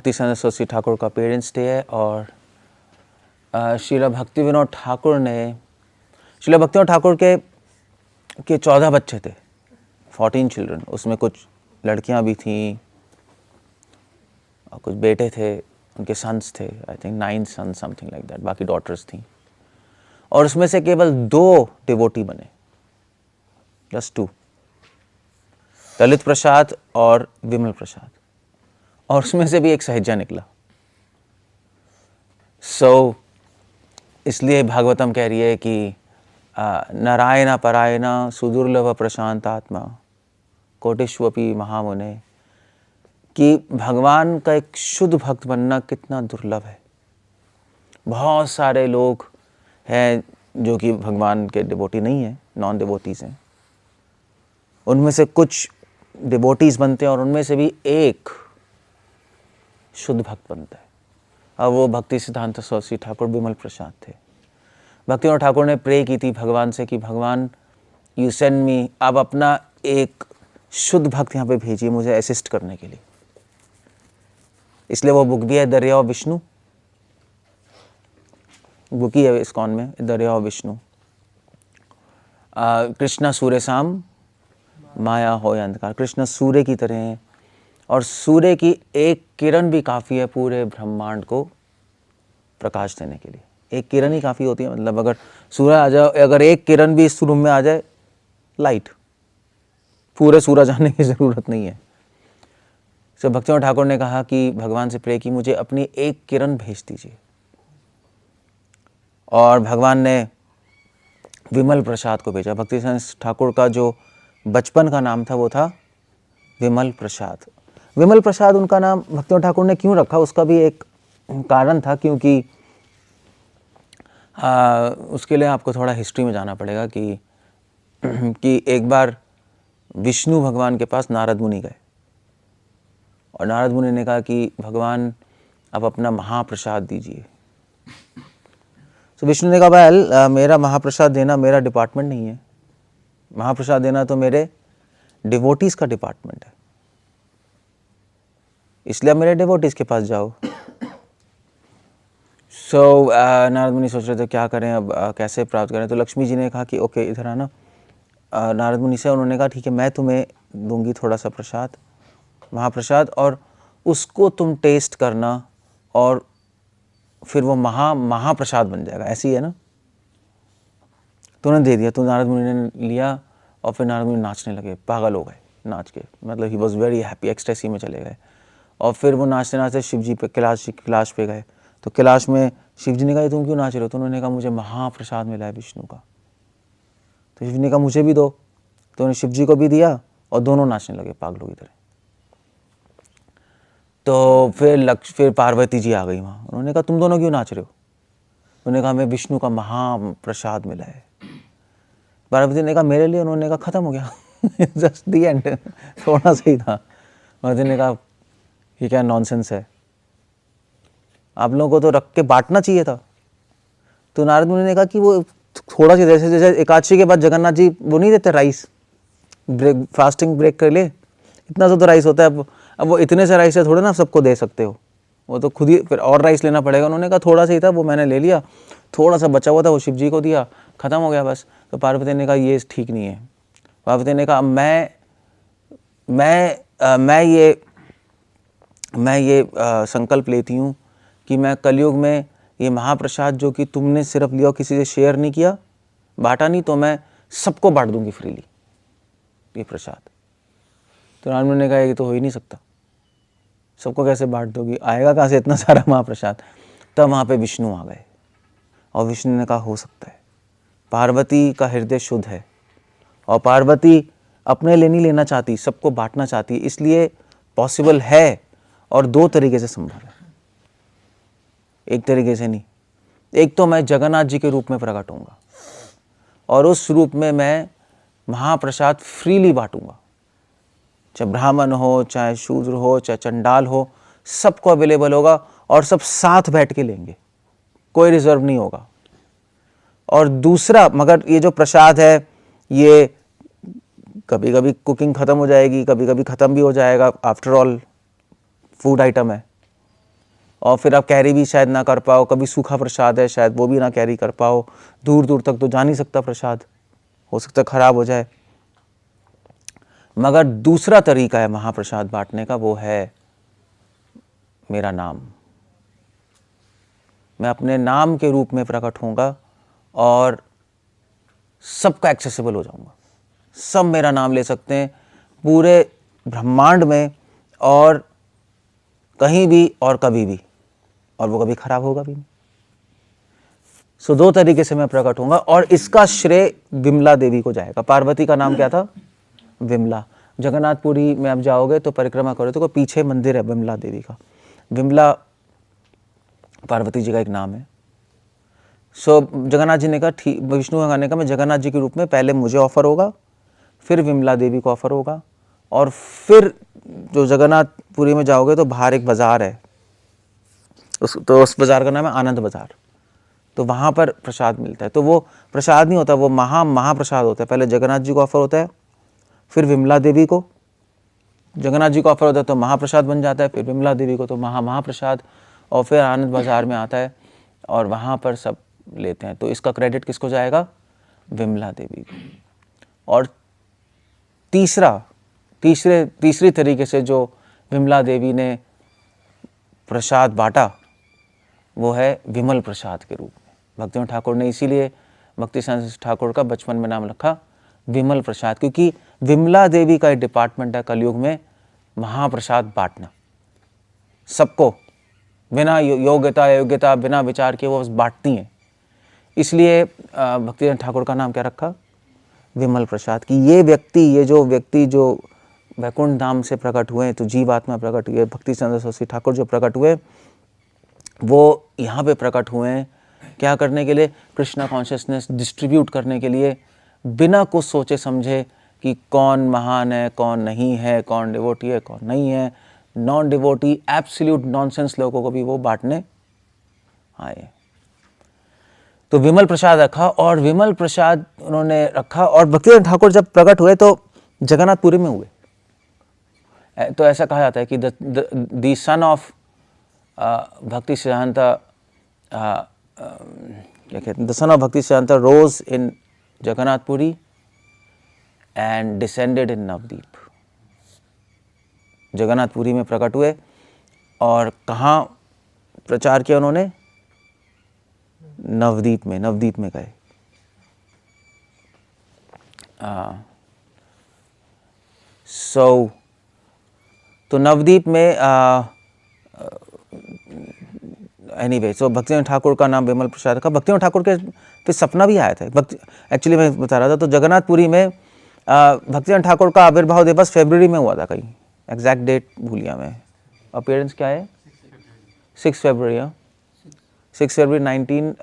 भक्ति सरस्वती ठाकुर का parents day है और श्रीला भक्ति विनोद ठाकुर ने श्रीला भक्ति विनोद ठाकुर के 14 बच्चे थे, 14 चिल्ड्रन। उसमें कुछ लड़कियां भी थीं और कुछ बेटे थे, उनके सन्स थे, I think 9 sons something like that, बाकी डॉटर्स थीं। और उसमें से केवल 2 डिवोटी बने, जस्ट 2, ललित प्रसाद और विमल प्रसाद। और उसमें से भी एक सहजा निकला। इसलिए भागवतम कह रही है कि नारायण परायण सुदुर्लभ प्रशांत आत्मा कोटिष्वपि महामुने, कि भगवान का एक शुद्ध भक्त बनना कितना दुर्लभ है। बहुत सारे लोग हैं जो कि भगवान के डिवोटी नहीं हैं, नॉन डिवोटीज हैं। उनमें से कुछ डिवोटीज बनते हैं और उनमें से भी एक शुद्ध भक्त बनता है। अब वो भक्ति सिद्धांत सरस्वती ठाकुर विमल प्रसाद थे। भक्ति विनोद ठाकुर ने प्रे की थी भगवान से कि भगवान यू सेंड मी, अब अपना एक शुद्ध भक्त यहाँ पे भेजिए मुझे असिस्ट करने के लिए। इसलिए वो बुक भी है दरिया विष्णु, बुक ही है इस्कॉन में, दरिया विष्णु। कृष्णा सूर्य शाम माया हो अंधकार। कृष्ण सूर्य की तरह हैं और सूर्य की एक किरण भी काफ़ी है पूरे ब्रह्मांड को प्रकाश देने के लिए। एक किरण ही काफ़ी होती है, मतलब अगर सूरज आ जाए, अगर एक किरण भी इस रूम में आ जाए, लाइट, पूरे सूरज आने की ज़रूरत नहीं है। तो भक्ति विनोद ठाकुर ने कहा कि भगवान से प्रे की मुझे अपनी एक किरण भेज दीजिए। और भगवान ने विमल प्रसाद को भेजा। भक्ति ठाकुर का जो बचपन का नाम था वो था विमल प्रसाद। विमल प्रसाद उनका नाम भक्ति विनोद ठाकुर ने क्यों रखा, उसका भी एक कारण था, क्योंकि उसके लिए आपको थोड़ा हिस्ट्री में जाना पड़ेगा कि एक बार विष्णु भगवान के पास नारद मुनि गए और नारद मुनि ने कहा कि भगवान आप अपना महाप्रसाद दीजिए। तो विष्णु ने कहा भाई मेरा महाप्रसाद देना मेरा डिपार्टमेंट नहीं है, महाप्रसाद देना तो मेरे डिवोटीज का डिपार्टमेंट है, इसलिए आप मेरे डिवोटीज के पास जाओ। नारद मुनि सोच रहे थे क्या करें अब, कैसे प्राप्त करें। तो लक्ष्मी जी ने कहा कि ओके इधर आना। नारद मुनि से उन्होंने कहा ठीक है मैं तुम्हें दूंगी थोड़ा सा प्रसाद, महाप्रसाद, और उसको तुम टेस्ट करना और फिर वो महाप्रसाद बन जाएगा, ऐसी है ना। तो उन्होंने दे दिया। तो नारद मुनि ने लिया और फिर नारद मुनि नाचने लगे, पागल हो गए नाच के, मतलब he was very happy, ecstasy में चले गए। और फिर वो नाचते नाचते शिव जी पे कैलाश पे गए। तो कैलाश में शिव जी ने कहा तुम क्यों नाच रहे हो। तो उन्होंने कहा मुझे महाप्रसाद मिला है विष्णु का। तो शिव जी ने कहा मुझे भी दो। तो उन्होंने शिव जी को भी दिया और दोनों नाचने लगे पागलों की तरह। तो फिर पार्वती जी आ गई वहाँ। उन्होंने कहा तुम दोनों क्यों नाच रहे हो। उन्होंने कहा हमें विष्णु का महाप्रसाद मिला है। पार्वती ने कहा मेरे लिए। उन्होंने कहा खत्म हो गया जस्ट दी एंड, थोड़ा सा ही था। पार्वती ने कहा ये क्या नॉनसेंस है, आप लोगों को तो रख के बांटना चाहिए था। तो नारद मुनि ने कहा कि वो थोड़ा सा, जैसे एकादशी के बाद जगन्नाथ जी वो नहीं देते राइस, ब्रेक, फास्टिंग ब्रेक कर ले, इतना सा तो राइस होता है। अब वो इतने से राइस है थोड़े ना सबको दे सकते हो, वो तो खुद ही फिर और राइस लेना पड़ेगा। उन्होंने कहा थोड़ा सा ही था, वो मैंने ले लिया, थोड़ा सा बचा हुआ था वो शिव जी को दिया, खत्म हो गया बस। तो पार्वती ने कहा ये ठीक नहीं है। पार्वती ने कहा मैं ये संकल्प लेती हूँ कि मैं कलयुग में ये महाप्रसाद जो कि तुमने सिर्फ लिया, किसी से शेयर नहीं किया, बांटा नहीं, तो मैं सबको बांट दूंगी फ्रीली ये प्रसाद। तो नारद मुनि ने कहा ये तो हो ही नहीं सकता, सबको कैसे बांट दोगी, आएगा कहाँ से इतना सारा महाप्रसाद। तब वहाँ पे विष्णु आ गए और विष्णु ने कहा हो सकता है, पार्वती का हृदय शुद्ध है और पार्वती अपने लिए नहीं लेना चाहती, सबको बांटना चाहती है, इसलिए पॉसिबल है। और 2 तरीके से संभव है, एक तरीके से नहीं। एक तो मैं जगन्नाथ जी के रूप में प्रकट होऊंगा और उस रूप में मैं महाप्रसाद फ्रीली बांटूंगा, चाहे ब्राह्मण हो, चाहे शूद्र हो, चाहे चंडाल हो, सबको अवेलेबल होगा और सब साथ बैठ के लेंगे, कोई रिजर्व नहीं होगा। और दूसरा, मगर ये जो प्रसाद है ये कभी कभी कुकिंग खत्म हो जाएगी, कभी कभी खत्म भी हो जाएगा, आफ्टर ऑल फूड आइटम है, और फिर आप कैरी भी शायद ना कर पाओ, कभी सूखा प्रसाद है शायद वो भी ना कैरी कर पाओ, दूर दूर तक तो जा नहीं सकता प्रसाद, हो सकता है खराब हो जाए। मगर दूसरा तरीका है महाप्रसाद बांटने का, वो है मेरा नाम। मैं अपने नाम के रूप में प्रकट होऊंगा और सबका एक्सेसिबल हो जाऊंगा। सब मेरा नाम ले सकते हैं पूरे ब्रह्मांड में और कहीं भी और कभी भी, और वो कभी खराब होगा भी नहीं। सो दो तरीके से मैं प्रकट होऊंगा और इसका श्रेय विमला देवी को जाएगा। पार्वती का नाम क्या था? विमला। जगन्नाथपुरी में आप जाओगे तो परिक्रमा करो तो पीछे मंदिर है विमला देवी का। विमला पार्वती जी का एक नाम है। सो जगन्नाथ जी ने कहा ठीक, विष्णु भगवान ने कहा मैं जगन्नाथ जी के रूप में पहले मुझे ऑफर होगा, फिर विमला देवी को ऑफर होगा, और फिर जो जगन्नाथपुरी में जाओगे तो बाहर एक बाजार है, उस बाजार का नाम है आनंद बाजार। तो वहाँ पर प्रसाद मिलता है। तो वो प्रसाद नहीं होता, वो महाप्रसाद होता है। पहले जगन्नाथ जी को ऑफर होता है, फिर विमला देवी को। जगन्नाथ जी को ऑफर होता है तो महाप्रसाद बन जाता है, फिर विमला देवी को तो महाप्रसाद, और फिर आनंद बाजार में आता है और वहाँ पर सब लेते हैं। तो इसका क्रेडिट किसको जाएगा? विमला देवी को। और तीसरी तरीके से जो विमला देवी ने प्रसाद बांटा वो है विमल प्रसाद के रूप में। भक्तिवेदांत ठाकुर ने इसीलिए भक्ति सिद्धांत ठाकुर का बचपन में नाम रखा विमल प्रसाद, क्योंकि विमला देवी का एक डिपार्टमेंट है कलयुग में महाप्रसाद बांटना। सबको बिना योग्यता बिना विचार के वो बस बांटती हैं। इसलिए भक्तिवेदांत ठाकुर का नाम क्या रखा? विमल प्रसाद। की ये जो व्यक्ति जो वैकुंठ धाम से प्रकट हुए, तो जीवात्मा प्रकट हुए, भक्ति सिद्धांत सरस्वती ठाकुर जो प्रकट हुए वो यहाँ पे प्रकट हुए हैं क्या करने के लिए? कृष्णा कॉन्शियसनेस डिस्ट्रीब्यूट करने के लिए, बिना कुछ सोचे समझे कि कौन महान है कौन नहीं है, कौन डिवोटी है कौन नहीं है, नॉन डिवोटी एब्सोल्यूट नॉनसेंस लोगों को भी वो बांटने आए। तो विमल प्रसाद रखा, और विमल प्रसाद उन्होंने रखा। और भक्तिवेदांत ठाकुर जब प्रकट हुए तो जगन्नाथपुरी में हुए। तो ऐसा कहा जाता है कि द सन ऑफ भक्ति सिद्धांत क्या कहते हैं, द सन ऑफ भक्ति सिद्धांत रोज इन जगन्नाथपुरी एंड डिसेंडेड इन नवदीप। जगन्नाथपुरी में प्रकट हुए और कहाँ प्रचार किया उन्होंने? नवदीप में गए। तो नवदीप में एनीवे सो भक्तिवेदांत ठाकुर का नाम विमल प्रसाद का। भक्तिवेदांत ठाकुर के फिर सपना भी आया था। एक्चुअली मैं बता रहा था, तो जगन्नाथपुरी में भक्तिवेदांत ठाकुर का आविर्भाव दिवस फरवरी में हुआ था, कहीं एग्जैक्ट डेट भूल गया मैं। अपीयरेंस क्या है? 6 फरवरी 1900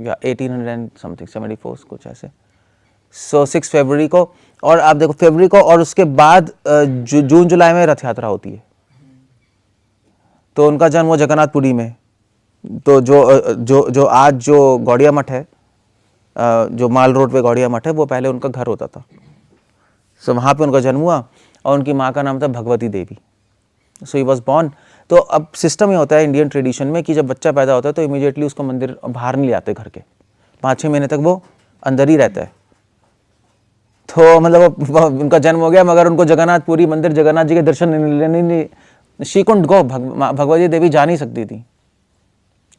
1800 समथिंग 74 कुछ ऐसे। सो 6 फरवरी को, और आप देखो फरवरी को, और उसके बाद जून जुलाई में रथ यात्रा होती है। तो उनका जन्म हुआ जगन्नाथपुरी में। तो जो आज जो गौड़िया मठ है, जो माल रोड पे गौड़िया मठ है, वो पहले उनका घर होता था। सो वहाँ पे उनका जन्म हुआ और उनकी माँ का नाम था भगवती देवी। सो ही वॉज बॉर्न। तो अब सिस्टम ये होता है इंडियन ट्रेडिशन में कि जब बच्चा पैदा होता है तो इमीडिएटली उसको मंदिर बाहर नहीं ले आते घर के, 5-6 महीने तक वो अंदर ही रहता है। तो मतलब उनका जन्म हो गया, मगर उनको जगन्नाथपुरी मंदिर जगन्नाथ जी के दर्शन नहीं, शी कुंड गो, भगवती देवी जा नहीं सकती थी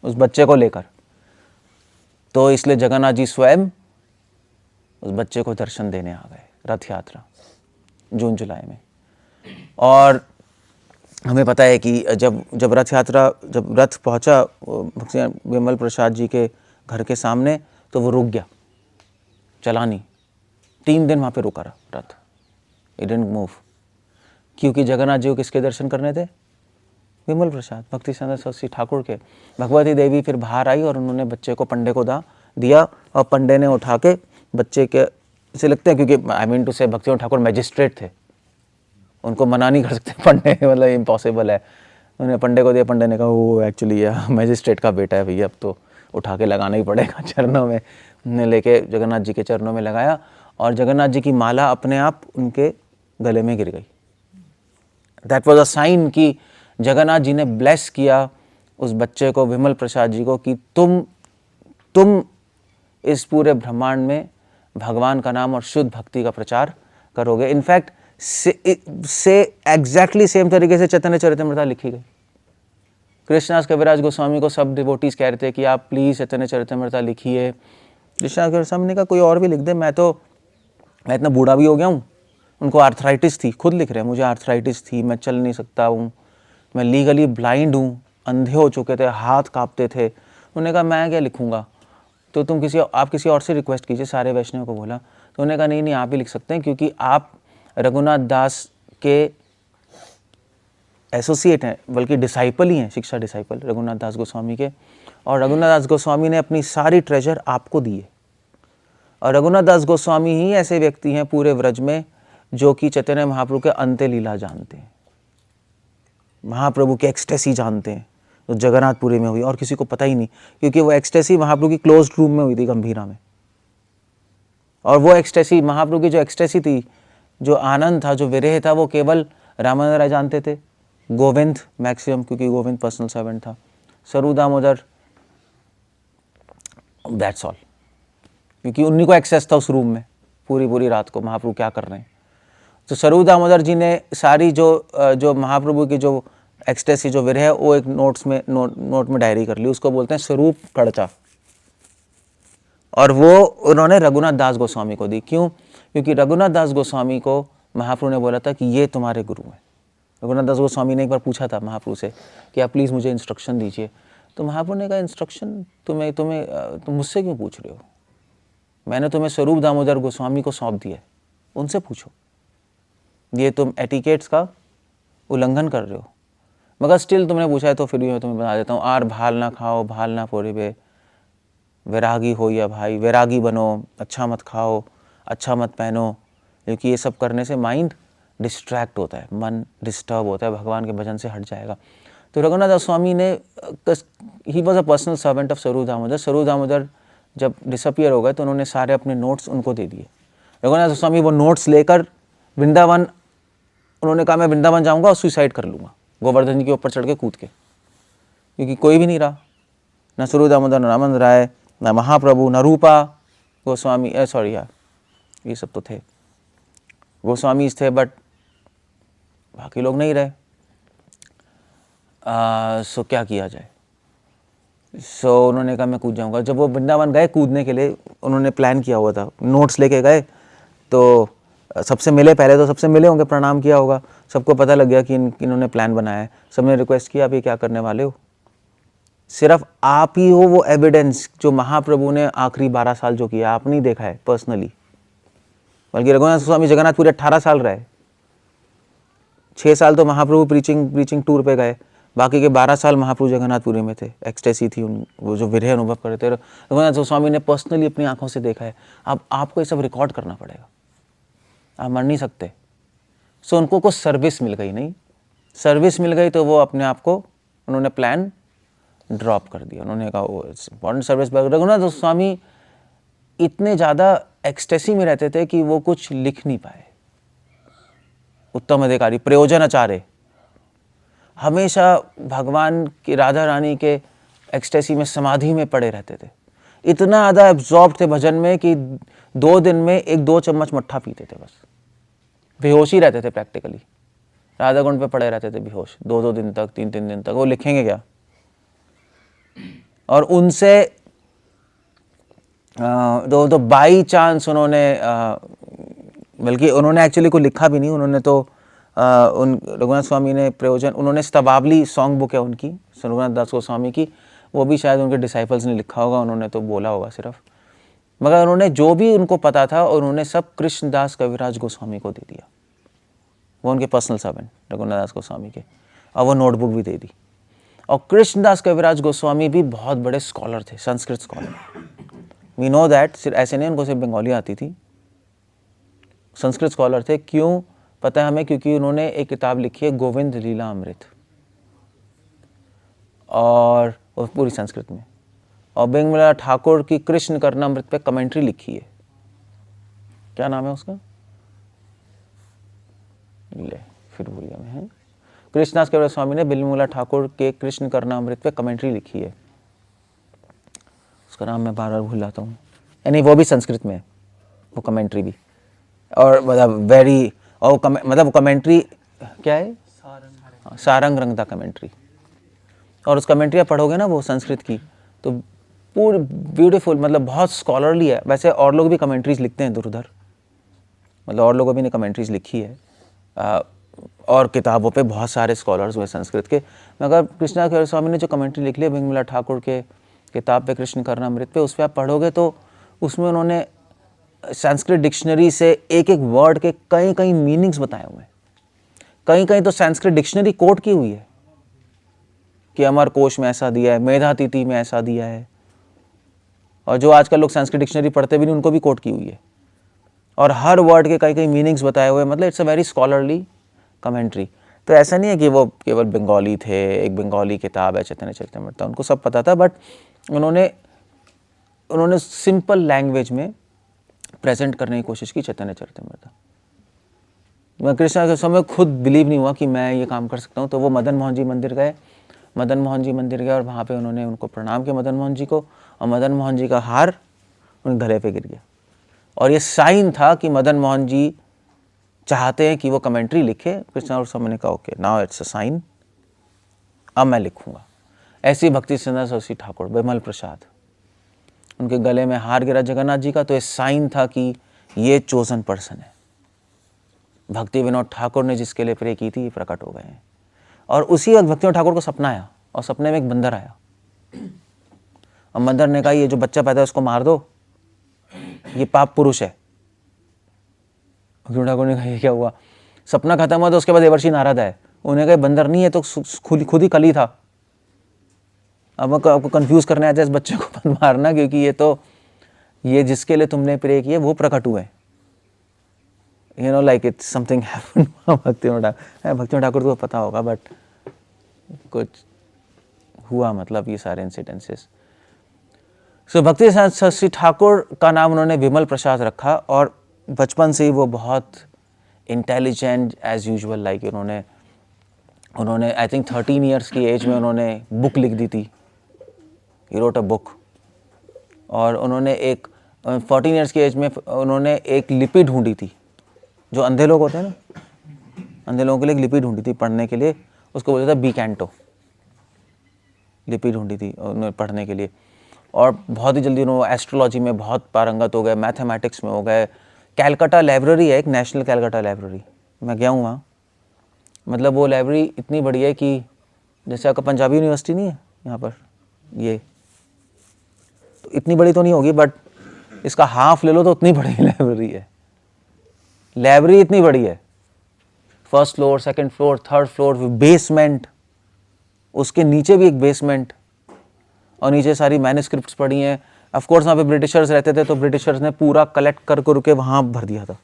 उस बच्चे को लेकर। तो इसलिए जगन्नाथ जी स्वयं उस बच्चे को दर्शन देने आ गए, रथ यात्रा जून जुलाई में। और हमें पता है कि जब रथ यात्रा, जब रथ पहुंचा भक्ति विमल प्रसाद जी के घर के सामने, तो वो रुक गया, चला नहीं। 3 दिन वहाँ पे रुका रहा रथ, इट डिडंट मूव, क्योंकि जगन्नाथ जी को किसके दर्शन करने थे? विमल प्रसाद, भक्ति सिद्धांत सरस्वती ठाकुर के। भगवती देवी फिर बाहर आई और उन्होंने बच्चे को पंडे को दिया, और पंडे ने उठा के बच्चे के से लगते हैं, क्योंकि आई मीन टू से भक्तिवेदांत ठाकुर मैजिस्ट्रेट थे, उनको मना नहीं कर सकते पंडे, मतलब इम्पॉसिबल है। उन्होंने पंडे को दिया, पंडे ने कहा वो एक्चुअली मैजिस्ट्रेट का बेटा है भैया, अब तो उठा के लगाना ही पड़ेगा चरणों में। उन्होंने लेके जगन्नाथ जी के चरणों में लगाया और जगन्नाथ जी की माला अपने आप उनके गले में गिर गई। दैट वॉज अ साइन कि जगन्नाथ जी ने ब्लेस किया उस बच्चे को, विमल प्रसाद जी को, कि तुम इस पूरे ब्रह्मांड में भगवान का नाम और शुद्ध भक्ति का प्रचार करोगे। इनफैक्ट से एग्जैक्टली सेम तरीके से चैतन्य चरितमृता लिखी गई। कृष्णदास कविराज गोस्वामी को सब डिवोटीज कह रहे थे कि आप प्लीज चैतन्य चरितमृता लिखिए। कृष्णदास गोस्वामी ने कहा कोई और भी लिख दे, मैं इतना बूढ़ा भी हो गया हूँ। उनको आर्थराइटिस थी, खुद लिख रहे हैं, मुझे आर्थराइटिस थी, मैं चल नहीं सकता हूँ, मैं लीगली ब्लाइंड हूँ, अंधे हो चुके थे, हाथ कांपते थे। उन्होंने कहा मैं क्या लिखूंगा, तो आप किसी और से रिक्वेस्ट कीजिए। सारे वैष्णव को बोला, तो उन्होंने कहा नहीं आप ही लिख सकते हैं, क्योंकि आप रघुनाथ दास के एसोसिएट हैं, बल्कि डिसाइपल ही हैं, शिक्षा डिसाइपल रघुनाथ दास गोस्वामी के। और रघुनाथ दास गोस्वामी ने अपनी सारी ट्रेजर आपको दी है। और रघुनाथ दास गोस्वामी ही ऐसे व्यक्ति हैं पूरे व्रज में जो कि चैतन्य महाप्रभु के अंत्य लीला जानते हैं, महाप्रभु के एक्सटेसी जानते हैं, जो जगन्नाथपुरी में हुई और किसी को पता ही नहीं, क्योंकि वो एक्सटेसी महाप्रभु की क्लोज्ड रूम में हुई थी, गंभीरा में। और वो एक्सटेसी, महाप्रभु की जो एक्सटेसी थी, जो आनंद था, जो विरह था, वो केवल रामानंद राय जानते थे, गोविंद मैक्सिमम, क्योंकि गोविंद पर्सनल सर्वेंट था, सरू दामोदर, दैट्स ऑल, क्योंकि उन्हीं को एक्सेस था उस रूम में पूरी रात को महाप्रभु क्या कर रहे हैं। तो सरू दामोदर जी ने सारी जो महाप्रभु की जो एक्सटेसी, जो विरह है, वो एक नोट में डायरी कर ली, उसको बोलते हैं स्वरूप कड़चा। और वो उन्होंने रघुनाथ दास गोस्वामी को दी। क्यों? क्योंकि रघुनाथ दास गोस्वामी को महाप्रभु ने बोला था कि ये तुम्हारे गुरु हैं। रघुनाथ दास गोस्वामी ने एक बार पूछा था महाप्रभु से कि आप प्लीज़ मुझे इंस्ट्रक्शन दीजिए। तो महाप्रभु ने कहा इंस्ट्रक्शन तुम मुझसे क्यों पूछ रहे हो, मैंने तुम्हें स्वरूप दामोदर गोस्वामी को सौंप दिया है, उनसे पूछो। ये तुम एटिकेट्स का उल्लंघन कर रहे हो, मगर स्टिल तुमने पूछा है तो फिर भी मैं तुम्हें बता देता हूँ। आर भाल ना खाओ, भाल ना पोरिबे, वैरागी हो या भाई, वैरागी बनो, अच्छा मत खाओ, अच्छा मत पहनो, क्योंकि ये सब करने से माइंड डिस्ट्रैक्ट होता है, मन डिस्टर्ब होता है, भगवान के भजन से हट जाएगा। तो रघुनाथ दास स्वामी ने, he was a personal servant of स्वरूप दामोदर। स्वरूप दामोदर जब डिसअपियर हो गए तो उन्होंने सारे अपने नोट्स उनको दे दिए। रघुनाथ दास स्वामी वो नोट्स लेकर वृंदावन, उन्होंने कहा मैं वृंदावन जाऊंगा और सुसाइड कर लूँगा, गोवर्धन जी के ऊपर चढ़ के कूद के, क्योंकि कोई भी नहीं रहा, न स्वरूप दामोदर, न रामानंद राय, न महाप्रभु, न रूपा गोस्वामी, सॉरी यार ये सब तो थे, गोस्वामीज थे, बट बाकी लोग नहीं रहे। सो क्या किया जाए। सो उन्होंने कहा मैं कूद जाऊंगा। जब वो वृंदावन गए कूदने के लिए, उन्होंने प्लान किया हुआ था, नोट्स लेके गए, तो सबसे मिले, पहले तो सबसे मिले होंगे, प्रणाम किया होगा, सबको पता लग गया कि इन्होंने प्लान बनाया है। सबने रिक्वेस्ट किया आप ये क्या करने वाले हो, सिर्फ आप ही हो वो एविडेंस जो महाप्रभु ने आखिरी 12 साल जो किया, आप नहीं देखा है पर्सनली, बल्कि रघुनाथ स्वामी जगन्नाथपुरी 18 साल रहे, 6 साल तो महाप्रभु प्रीचिंग टूर पे गए, बाकी के 12 साल महाप्रभु जगन्नाथपुरी में थे, एक्सटेसी थी, वो जो विरह अनुभव कर रहे थे, रघुनाथ स्वामी ने पर्सनली अपनी आंखों से देखा है। अब आपको ये सब रिकॉर्ड करना पड़ेगा, आप मर नहीं सकते। सो उनको कुछ सर्विस मिल गई, नहीं सर्विस मिल गई तो वो अपने आप को, उन्होंने प्लान ड्रॉप कर दिया। उन्होंने कहा वो इंपॉर्टेंट सर्विस। रघुनाथ स्वामी इतने ज़्यादा एक्सटेसी में रहते थे कि वो कुछ लिख नहीं पाए। उत्तम अधिकारी, प्रयोजन आचार्य, हमेशा भगवान की, राधा रानी के एक्सटेसी में, समाधि में पड़े रहते थे, इतना ज़्यादा एब्जॉर्ब थे भजन में कि 2 दिन में 1-2 चम्मच मट्ठा पीते थे, बस बेहोश ही रहते थे प्रैक्टिकली, राधा कुंड पे पड़े रहते थे बेहोश 2-2 दिन तक, 3-3 दिन तक। वो लिखेंगे क्या? और उनसे तो बाई चांस उन्होंने, बल्कि उन्होंने एक्चुअली कोई लिखा भी नहीं, उन्होंने तो उन रघुनाथ स्वामी ने प्रयोजन, उन्होंने स्तबावली सॉन्ग बुक है उनकी, रघुनाथ दास गोस्वामी की, वो भी शायद उनके डिसाइपल्स ने लिखा होगा, उन्होंने तो बोला होगा सिर्फ, मगर उन्होंने जो भी उनको पता था उन्होंने सब कृष्णदास कविराज गोस्वामी को दे दिया, वो उनके पर्सनल सर्वेंट रघुनाथ दास गोस्वामी के, और वो नोटबुक भी दे दी। और कृष्णदास कविराज गोस्वामी भी बहुत बड़े स्कॉलर थे, Sanskrit scholar. We know that, सिर्फ ऐसे नहीं उनको सिर्फ बंगाली आती थी, संस्कृत स्कॉलर थे। क्यों पता है हमें? क्योंकि उन्होंने एक किताब लिखी है गोविंद लीला अमृत, और वो पूरी संस्कृत में, और बेंगमला ठाकुर की कृष्ण कर्णामृत पे कमेंट्री लिखी है। क्या नाम है उसका? ले फिर भूल गया मैं, कृष्णदास कविराज स्वामी ने बिमला ठाकुर के कृष्ण करनामृत पे कमेंट्री लिखी है, उसका नाम मैं बार बार भूल जाता हूँ, यानी वो भी संस्कृत में है वो कमेंट्री भी, और मतलब वेरी, और मतलब कमेंट्री क्या है, सारंग रंग था कमेंट्री, और उस कमेंट्री आप पढ़ोगे ना वो संस्कृत की तो पूरी ब्यूटीफुल, मतलब बहुत स्कॉलरली है। वैसे और लोग भी कमेंट्रीज लिखते हैं इधर उधर, मतलब और लोगों भी ने कमेंट्रीज लिखी है और किताबों पे बहुत सारे स्कॉलर्स हुए संस्कृत के, मगर कृष्णदास कविराज स्वामी ने जो कमेंट्री लिख ली है बिमला ठाकुर के किताब पे कृष्ण करनामृत पे, उस पर आप पढ़ोगे तो उसमें उन्होंने संस्कृत डिक्शनरी से एक एक वर्ड के कई कई मीनिंग्स बताए हुए हैं, कहीं कहीं तो संस्कृत डिक्शनरी कोट की हुई है कि अमर कोश में ऐसा दिया है, मेधातिथि में ऐसा दिया है, और जो आजकल लोग संस्कृत डिक्शनरी पढ़ते भी नहीं उनको भी कोट की हुई है, और हर वर्ड के कई कई मीनिंग्स बताए हुए, मतलब it's a very scholarly commentary. तो ऐसा नहीं है कि वो केवल बंगाली थे, एक बंगाली किताब है चैतन्य चरितामृत, उनको सब पता था, बट उन्होंने सिंपल लैंग्वेज में प्रेजेंट करने की कोशिश की चैतन्य चरितामृत। मैं कृष्णा के समय खुद बिलीव नहीं हुआ कि मैं ये काम कर सकता हूँ, तो वो मदन मोहन जी मंदिर गए, मदन मोहन जी मंदिर गए और वहाँ पे उन्होंने उनको प्रणाम किया मदन मोहन जी को, और मदन मोहन जी का हार उनके गले पे गिर गया, और ये साइन था कि मदन मोहन जी चाहते हैं कि वो कमेंट्री लिखे। कृष्णा और स्वामी ने कहा okay now it's a sign, अब मैं लिखूंगा। ऐसी भक्ति सिद्धांत सरस्वती ठाकुर, बिमल प्रसाद, उनके गले में हार गिरा जगन्नाथ जी का, तो ये साइन था कि ये चोजन पर्सन है। भक्ति विनोद ठाकुर ने जिसके लिए प्रे की थी ये प्रकट हो गए हैं। और उसी वक्त भक्ति विनोद ठाकुर को सपना आया, और सपने में एक बंदर आया, और बंदर ने कहा ये जो बच्चा पैदा है उसको मार दो, ये पाप पुरुष है। भक्ति विनोद ठाकुर ने कहा ये क्या हुआ, सपना खत्म हुआ तो उसके बाद देवर्षि नारद आए, उन्हें कहा बंदर नहीं है तो खुद ही कली था, अब आपको कंफ्यूज करने आ जाए इस बच्चे को मत मारना, क्योंकि ये जिसके लिए तुमने प्रे किए वो प्रकट हुए, you know like it's something happened. भक्ति विनोद ठाकुर को पता होगा, बट कुछ हुआ, मतलब ये सारे इंसिडेंसेस। सो भक्ति सरस्वती ठाकुर का नाम उन्होंने विमल प्रसाद रखा, और बचपन से ही वो बहुत इंटेलिजेंट एज यूजुअल, लाइक उन्होंने आई थिंक 13 ईयर्स की एज में उन्होंने बुक लिख दी थी, ही रोट अ बुक, और उन्होंने 14 ईयर्स की एज में उन्होंने एक लिपि ढूंढी थी, जो अंधे लोग होते हैं ना, अंधे लोगों के लिए एक लिपि ढूंढी थी पढ़ने के लिए, उसको बोलते था बी कैंटो, लिपि ढूंढी थी उन्होंने पढ़ने के लिए, और बहुत ही जल्दी उन्होंने एस्ट्रोलॉजी में बहुत पारंगत हो गए, मैथमेटिक्स में हो गए। कैलकाटा लाइब्रेरी है एक, नेशनल कैलकाटा लाइब्रेरी, मैं गया हूँ वहाँ, मतलब वो लाइब्रेरी इतनी बड़ी है कि जैसे आपका पंजाबी यूनिवर्सिटी नहीं है यहाँ पर, ये तो इतनी बड़ी तो नहीं होगी, बट इसका हाफ ले लो तो उतनी बड़ी लाइब्रेरी है। लाइब्रेरी इतनी बड़ी है, first floor, second floor, third floor, basement, उसके नीचे भी एक बेसमेंट, और नीचे सारी मैन्युस्क्रिप्ट्स पड़ी हैं। ऑफ कोर्स वहाँ पे ब्रिटिशर्स रहते थे, तो ब्रिटिशर्स ने पूरा कलेक्ट कर वहाँ भर दिया था।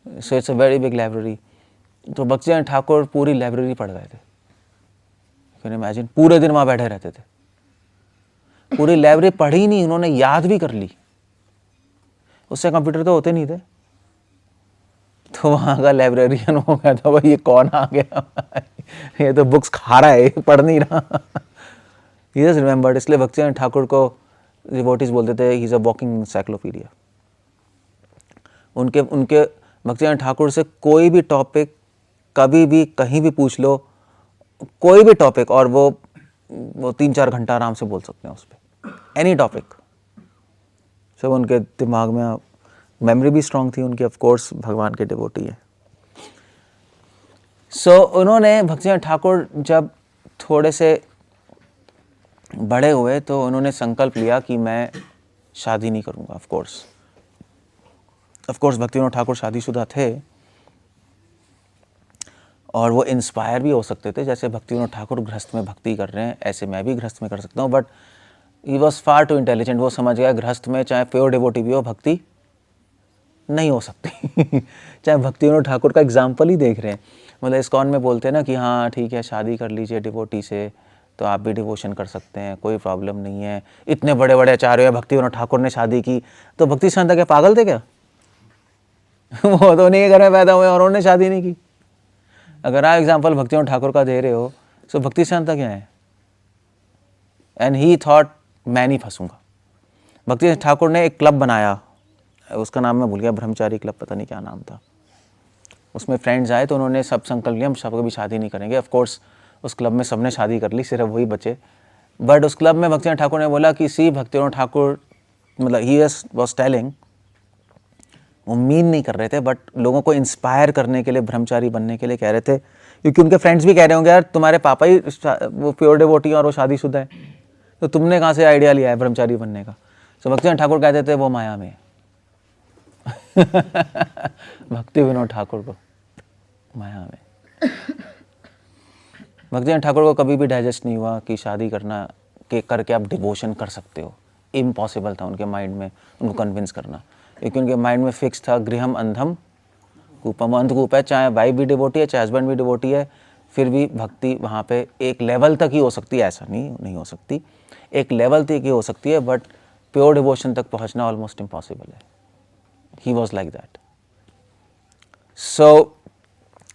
So it's a very big library. तो भक्ति ठाकुर पूरी लाइब्रेरी पढ़ गए थे, कैन इमेजिन, पूरे दिन वहाँ बैठे रहते थे, पूरी लाइब्रेरी पढ़ी नहीं, उन्होंने याद भी कर ली। उससे कंप्यूटर तो होते नहीं थे, तो वहाँ का लाइब्रेरियन हो गया था, भाई ये कौन आ गया, ये तो बुक्स खा रहा है, पढ़ नहीं रहा। ही जस्ट रिमेंबर्ड, इसलिए भक्ति ठाकुर को डिवोटीज बोलते थे he is a walking encyclopedia. उनके भक्ति ठाकुर से कोई भी टॉपिक कभी भी कहीं भी पूछ लो, कोई भी टॉपिक, और वो 3-4 घंटा आराम से बोल सकते हैं उस पर, एनी टॉपिक। सब उनके दिमाग में मेमोरी भी स्ट्रांग थी उनकी, ऑफ कोर्स भगवान के डिवोटी है। सो उन्होंने भक्ति ठाकुर जब थोड़े से बड़े हुए तो उन्होंने संकल्प लिया कि मैं शादी नहीं करूंगा। ऑफ कोर्स भक्ति विनोद ठाकुर शादीशुदा थे, और वो इंस्पायर भी हो सकते थे, जैसे भक्ति विनोद ठाकुर गृहस्थ में भक्ति कर रहे हैं, ऐसे मैं भी गृहस्थ में कर सकता हूँ, but he was far to intelligent. वो समझ गया गृहस्थ में चाहे प्योर डिवोटी भी हो, भक्ति नहीं हो सकती। चाहे भक्ति विनोद ठाकुर का एग्जाम्पल ही देख रहे हैं, मतलब इस्कॉन में बोलते हैं ना कि हाँ ठीक है शादी कर लीजिए डिवोटी से, तो आप भी डिवोशन कर सकते हैं, कोई प्रॉब्लम नहीं है। इतने बड़े बड़े आचार्य भक्ति विनोद ठाकुर ने शादी की, तो भक्ति सिद्धांत के पागल थे क्या? वो तो उन्हीं के घर में पैदा हुए और उन्होंने शादी नहीं की। अगर आप एग्जाम्पल भक्ति विनोद ठाकुर का दे रहे हो तो भक्ति सिद्धांत क्या है? एंड ही थॉट मैं नहीं फंसूंगा। भक्ति विनोद ठाकुर ने एक क्लब बनाया, उसका नाम मैं भूल गया, ब्रह्मचारी क्लब, पता नहीं क्या नाम था। उसमें फ्रेंड्स आए तो उन्होंने सब संकल्प लिया हम सब कभी शादी नहीं करेंगे। ऑफ कोर्स उस क्लब में सबने शादी कर ली, सिर्फ वही बचे। बट उस क्लब में भक्ति विनोद ठाकुर ने बोला कि सी भक्ति विनोद ठाकुर, मतलब ही वॉज टेलिंग, वो मीन नहीं कर रहे थे बट लोगों को इंस्पायर करने के लिए, ब्रह्मचारी बनने के लिए कह रहे थे, क्योंकि उनके फ्रेंड्स भी कह रहे होंगे यार तुम्हारे पापा ही वो प्योर डिवोटी और वो शादीशुदा है, तो तुमने कहाँ से आइडिया लिया है ब्रह्मचारी बनने का? तो भक्ति विनोद ठाकुर कहते थे वो माया में भक्ति विनोद ठाकुर को माया में। भक्ति विनोद ठाकुर को कभी भी डाइजेस्ट नहीं हुआ कि शादी करना के करके आप डिवोशन कर सकते हो। इम्पॉसिबल था उनके माइंड में उनको कन्विंस करना, क्योंकि उनके माइंड में फिक्स था गृहम अंधम कूपम, अंधकूप है, चाहे वाइफ भी डिवोटी है चाहे हस्बैंड भी डिवोटी है, फिर भी भक्ति वहाँ पे एक लेवल तक ही हो सकती है, ऐसा नहीं हो सकती, एक लेवल तक ही हो सकती है, बट प्योर डिवोशन तक पहुँचना ऑलमोस्ट इम्पॉसिबल है। He was like that. So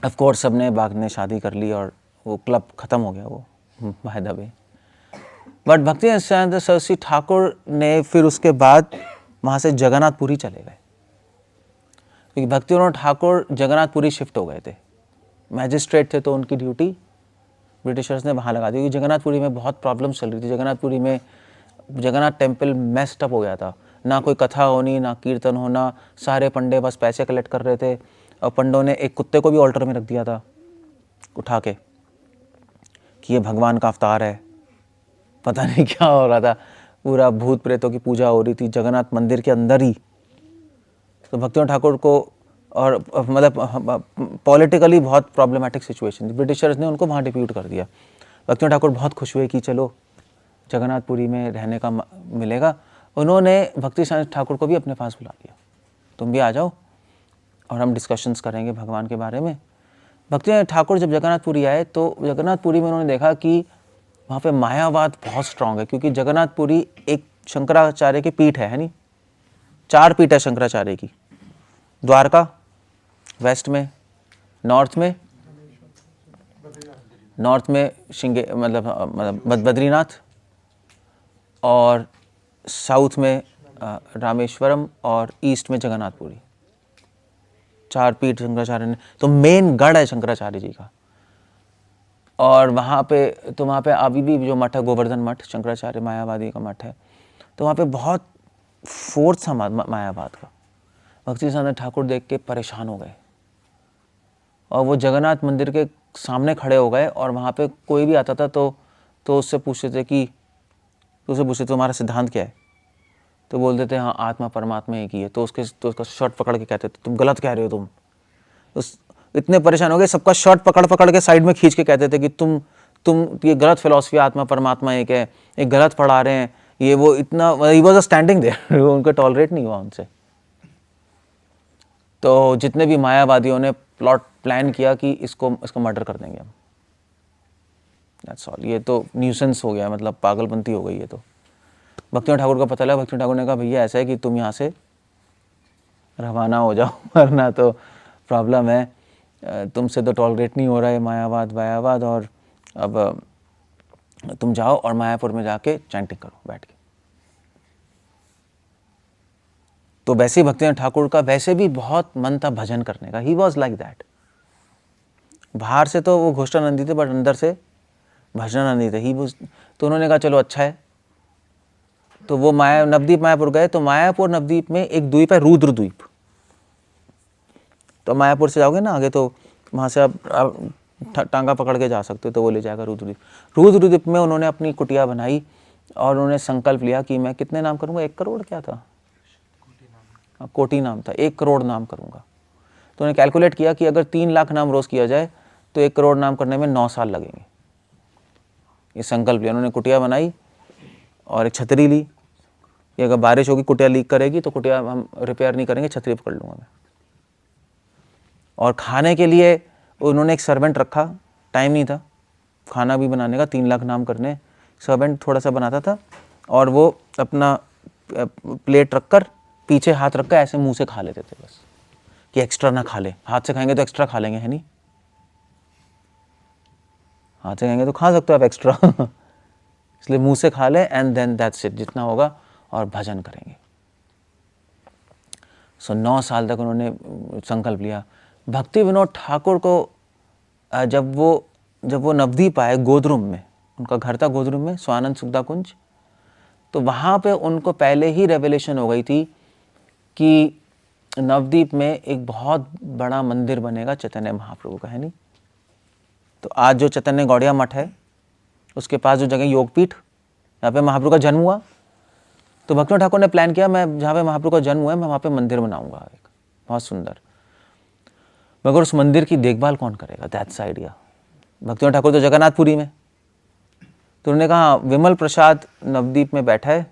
of course सबने बाग ने शादी कर ली और वो क्लब ख़त्म हो गया वो बाय द वे। बट भक्ति नित्यानंद सरस्वती ठाकुर ने फिर उसके बाद वहाँ से जगन्नाथपुरी चले गए, क्योंकि भक्ति विनोद ठाकुर जगन्नाथपुरी शिफ्ट हो गए थे। मैजिस्ट्रेट थे तो उनकी ड्यूटी ब्रिटिशर्स ने वहाँ लगा दी, क्योंकि जगन्नाथपुरी में बहुत प्रॉब्लम्स चल रही थी। जगन्नाथपुरी में जगन्नाथ टेम्पल मेस्ड अप हो गया था, ना कोई कथा होनी ना कीर्तन होना, सारे पंडे बस पैसे कलेक्ट कर रहे थे। और पंडों ने एक कुत्ते को भी ऑल्टर में रख दिया था उठा के कि ये भगवान का अवतार है, पता नहीं क्या हो रहा था, पूरा भूत प्रेतों की पूजा हो रही थी जगन्नाथ मंदिर के अंदर ही। तो भक्ति विनोद ठाकुर को, और मतलब पॉलिटिकली बहुत प्रॉब्लमेटिक सिचुएशन थी, ब्रिटिशर्स ने उनको वहाँ डिप्यूट कर दिया। भक्ति विनोद ठाकुर बहुत खुश हुए कि चलो जगन्नाथपुरी में रहने का मिलेगा। उन्होंने भक्ति ठाकुर को भी अपने पास बुला लिया, तुम भी आ जाओ और हम डिस्कशंस करेंगे भगवान के बारे में। भक्ति ठाकुर जब जगन्नाथपुरी आए तो जगन्नाथपुरी में उन्होंने देखा कि वहाँ पे मायावाद बहुत स्ट्रांग है, क्योंकि जगन्नाथपुरी एक शंकराचार्य की पीठ है नहीं, 4 पीठ है शंकराचार्य की। द्वारका वेस्ट में, नॉर्थ में शिंगे मतलब बद्रीनाथ, और साउथ में रामेश्वरम, और ईस्ट में जगन्नाथपुरी। 4 पीठ शंकराचार्य ने, तो मेन गढ़ है शंकराचार्य जी का। और वहाँ पे अभी भी जो मठ है गोवर्धन मठ, शंकराचार्य मायावादी का मठ है, तो वहाँ पे बहुत फोर्स था मायावाद का। भक्ति नित्यानंद ठाकुर देख के परेशान हो गए और वो जगन्नाथ मंदिर के सामने खड़े हो गए, और वहाँ पे कोई भी आता था तो उससे पूछते थे तुम्हारा सिद्धांत क्या है? तो बोलते थे हाँ आत्मा परमात्मा एक ही है। तो उसका शर्ट पकड़ के कहते थे तुम गलत कह रहे हो। इतने परेशान हो गए, सबका शर्ट पकड़ के साइड में खींच के कहते थे कि तुम ये गलत फिलॉसफी, आत्मा परमात्मा एक है, ये गलत पढ़ा रहे हैं, ये वो। इतना ही वाज स्टैंडिंग देयर, उनको टॉलरेट नहीं हुआ उनसे। तो जितने भी मायावादियों ने प्लान किया कि इसको मर्डर कर देंगे हम। That's all. ये तो न्यूसेंस हो गया, मतलब पागलपंती हो गई ये तो। भक्ति ठाकुर को पता लगा, भक्ति ठाकुर ने कहा भैया ऐसा है कि तुम यहाँ से रवाना हो जाओ, वरना तो प्रॉब्लम है, तुमसे तो टॉलरेट नहीं हो रहा है मायावाद, और अब तुम जाओ और मायापुर में जाके चैंटिंग करो बैठ के। तो वैसे ही भक्ति ठाकुर का वैसे भी बहुत मन था भजन करने का, ही वॉज लाइक दैट। बाहर से तो वो घोषणानंदी थे बट अंदर से भजनानंदी थे। तो उन्होंने कहा चलो अच्छा है। तो वो नवद्वीप मायापुर गए, तो मायापुर नवद्वीप में एक द्वीप है रुद्र द्वीप। तो मायापुर से जाओगे ना आगे तो वहाँ से आप टांगा पकड़ के जा सकते हो, तो वो ले जाएगा रुद्र द्वीप में उन्होंने अपनी कुटिया बनाई और उन्होंने संकल्प लिया कि मैं कितने नाम करूँगा, 1 करोड़ क्या था, कोटि नाम था, 1 करोड़ नाम करूँगा। तो उन्होंने कैलकुलेट किया कि अगर 3 लाख नाम रोज़ किया जाए तो 1 करोड़ नाम करने में 9 साल लगेंगे। ये संकल्प लिया उन्होंने, कुटिया बनाई और एक छतरी ली कि अगर बारिश होगी कुटिया लीक करेगी तो कुटिया हम रिपेयर नहीं करेंगे, छतरी पकड़ लूँगा मैं। और खाने के लिए उन्होंने एक सर्वेंट रखा, टाइम नहीं था खाना भी बनाने का, 3 लाख नाम करने। सर्वेंट थोड़ा सा बनाता था और वो अपना प्लेट रखकर पीछे हाथ रखकर ऐसे मुंह से खा लेते थे बस, कि एक्स्ट्रा ना खा ले, हाथ से खाएंगे तो एक्स्ट्रा खा लेंगे, है नहीं। हाथ से कहेंगे तो खा सकते हो आप एक्स्ट्रा इसलिए मुंह से खा ले एंड देन दैट्स इट, जितना होगा, और भजन करेंगे। सो 9 साल तक उन्होंने संकल्प लिया। भक्ति विनोद ठाकुर को जब वो नवदीप आए गोदरुम में, उनका घर था गोदरुम में, स्वानंद सुखदा कुंज, तो वहाँ पे उनको पहले ही रेवलेशन हो गई थी कि नवदीप में एक बहुत बड़ा मंदिर बनेगा चैतन्य महाप्रभु का, है नहीं। तो आज जो चैतन्य गौड़िया मठ है उसके पास जो जगह योगपीठ, जहाँ पे महाप्रभु का जन्म हुआ, तो भक्तिविनोद ठाकुर ने प्लान किया मैं जहाँ पे महाप्रभु का जन्म हुआ है मैं वहाँ पे मंदिर बनाऊंगा एक बहुत सुंदर, मगर उस मंदिर की देखभाल कौन करेगा, दैट्स आइडिया। भक्तिविनोद ठाकुर तो जगन्नाथपुरी में, तो उन्होंने कहा विमल प्रसाद नवदीप में बैठा है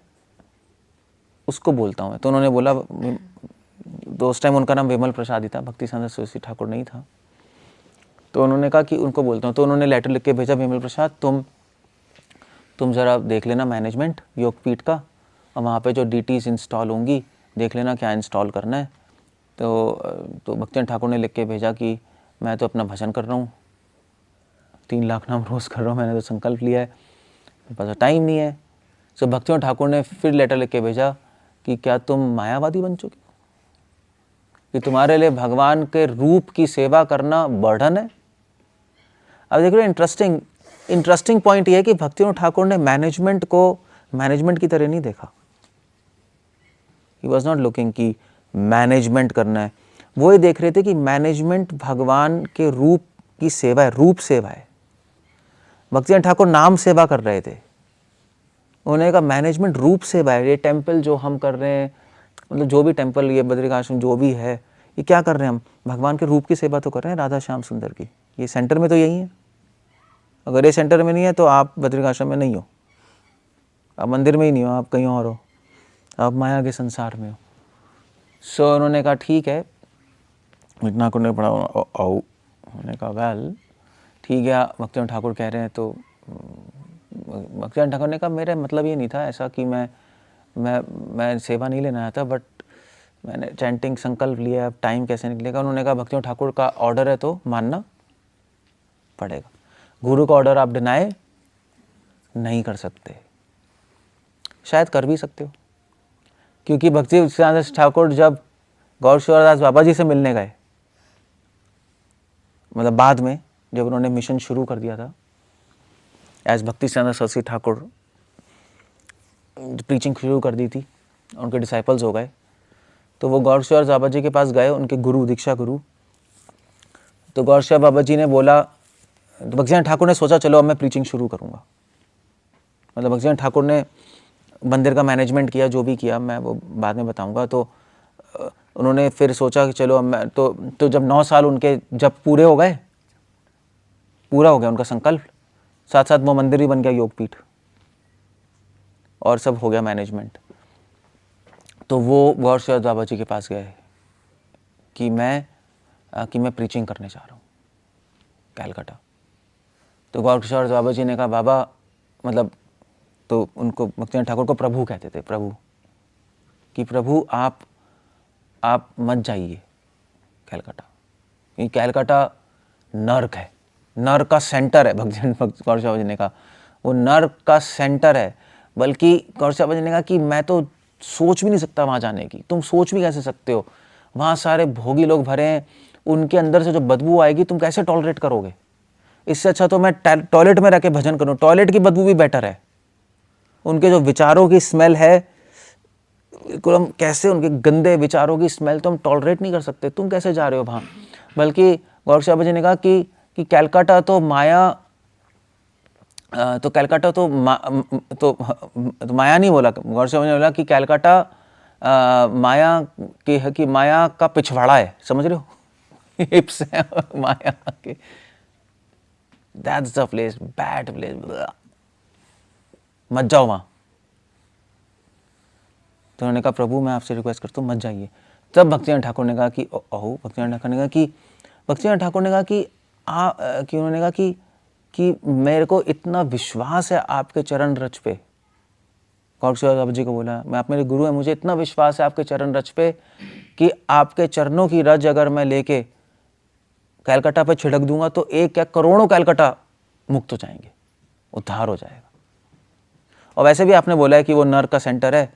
उसको बोलता हूँ मैं। तो उन्होंने बोला, तो उस टाइम उनका नाम विमल प्रसाद ही था, भक्ति साधक सरस्वती ठाकुर नहीं था। तो उन्होंने कहा कि उनको बोलता हूँ। तो उन्होंने लेटर लिख के भेजा, विमल प्रसाद तुम ज़रा देख लेना मैनेजमेंट योगपीठ का, और वहाँ पे जो डीटीज इंस्टॉल होंगी देख लेना क्या इंस्टॉल करना है। तो भक्तिविनोद ठाकुर ने लिख के भेजा कि मैं तो अपना भजन कर रहा हूँ, 3 लाख नाम रोज़ कर रहा हूँ, मैंने तो संकल्प लिया है, मेरे पास टाइम नहीं है। सो भक्तिविनोद ठाकुर ने फिर लेटर लिख के भेजा कि क्या तुम मायावादी बन चुके, कि तुम्हारे लिए भगवान के रूप की सेवा करना बर्डन है। अब देख रहे हो, इंटरेस्टिंग पॉइंट ये है कि भक्तिविनोद ठाकुर ने मैनेजमेंट को मैनेजमेंट की तरह नहीं देखा। ही वॉज नॉट लुकिंग कि मैनेजमेंट करना है, वो ये देख रहे थे कि मैनेजमेंट भगवान के रूप की सेवा है, रूप सेवा है। भक्तिविनोद ठाकुर नाम सेवा कर रहे थे, उन्होंने कहा मैनेजमेंट रूप सेवा है। ये टेम्पल जो हम कर रहे हैं, मतलब जो भी टेम्पल, ये बद्रिकाश्रम जो भी है, ये क्या कर रहे हैं, हम भगवान के रूप की सेवा तो कर रहे हैं, राधा श्याम सुंदर की। ये सेंटर में तो यही है, अगर ये सेंटर में नहीं है तो आप बद्रिकाश्रम में नहीं हो, आप मंदिर में ही नहीं हो, आप कहीं और हो, आप माया के संसार में हो। सो उन्होंने कहा ठीक है, ठाकुर ने पढ़ा, उन्होंने कहा वेल ठीक है, भक्तिविनोद ठाकुर कह रहे हैं। तो भक्तिविनोद ठाकुर ने कहा मेरा मतलब ये नहीं था ऐसा कि मैं सेवा नहीं लेना आया था, बट मैंने चैंटिंग संकल्प लिया, अब टाइम कैसे निकलेगा। उन्होंने कहा भक्तिविनोद ठाकुर का ऑर्डर है तो मानना पड़ेगा, गुरु का ऑर्डर आप डिनाई नहीं कर सकते, शायद कर भी सकते हो, क्योंकि भक्ति साधक ठाकुर जब गौर शिवदास बाबा जी से मिलने गए, मतलब बाद में जब उन्होंने मिशन शुरू कर दिया था एज भक्ति साधक सरस्वती ठाकुर, प्रीचिंग शुरू कर दी थी, उनके डिसाइपल्स हो गए, तो वो गौर शिवदास बाबा जी के पास गए, उनके गुरु, दीक्षा गुरु। तो गौर शिवदास बाबा जी ने बोला, तो भक्तिविनोद ठाकुर ने सोचा चलो अब मैं प्रीचिंग शुरू करूँगा। मतलब भक्तिविनोद ठाकुर ने मंदिर का मैनेजमेंट किया, जो भी किया मैं वो बाद में बताऊंगा। तो उन्होंने फिर सोचा कि चलो अब मैं तो जब 9 साल उनके जब पूरा हो गया उनका संकल्प, साथ साथ वो मंदिर भी बन गया योगपीठ और सब हो गया मैनेजमेंट। तो वो गौर शिवदास बाबा जी के पास गए कि मैं प्रीचिंग करने जा रहा हूँ कैलकाटा। तो गौर शिवदास बाबा जी ने कहा बाबा, मतलब तो उनको भक्तिविनोद ठाकुर को प्रभु कहते थे, प्रभु, कि प्रभु आप मत जाइए कैलकाटा, क्योंकि कैलकाटा नर्क है, नर्क का सेंटर है। गौर बाबा जी ने कहा वो नर्क का सेंटर है, बल्कि गौर बाबा जी ने कहा कि मैं तो सोच भी नहीं सकता वहाँ जाने की, तुम सोच भी कैसे सकते हो, वहाँ सारे भोगी लोग भरे हैं, उनके अंदर से जो बदबू आएगी तुम कैसे टॉलरेट करोगे, इससे अच्छा तो मैं टॉयलेट में रह के भजन करूँ, टॉयलेट की बदबू भी बेटर है। उनके जो विचारों की स्मेल है, हम कैसे, उनके गंदे विचारों की स्मेल तो हम टॉलरेट नहीं कर सकते, तुम कैसे जा रहे हो वहाँ। बल्कि गौर बाबा जी ने कहा कि कैलकाटा तो माया, तो कैलकाटा तो माया नहीं बोला, गौर बाबा ने बोला कि कैलकाटा माया की माया का पिछवाड़ा है, समझ रहे हो, हिप्स है माया के, that's the place, bad place, मत जाओ वहाँ। तो उन्होंने कहा प्रभु मैं आपसे रिक्वेस्ट करता हूँ मत जाइए। तब भक्तिविनोद ठाकुर ने कहा कि भक्तिविनोद ठाकुर ने कहा कि उन्होंने कहा कि मेरे को इतना विश्वास है आपके चरण रज पे, गौर शिवदास बाबा जी को बोला, मैं आप मेरे गुरु हैं, मुझे इतना विश्वास है आपके चरण रज पे कि आपके चरणों की रज अगर मैं लेके कैलकाटा पे छिड़क दूंगा तो एक क्या करोड़ों कैलकाटा मुक्त हो जाएंगे, उद्धार हो जाएगा। और वैसे भी आपने बोला है कि वो नर्क का सेंटर है,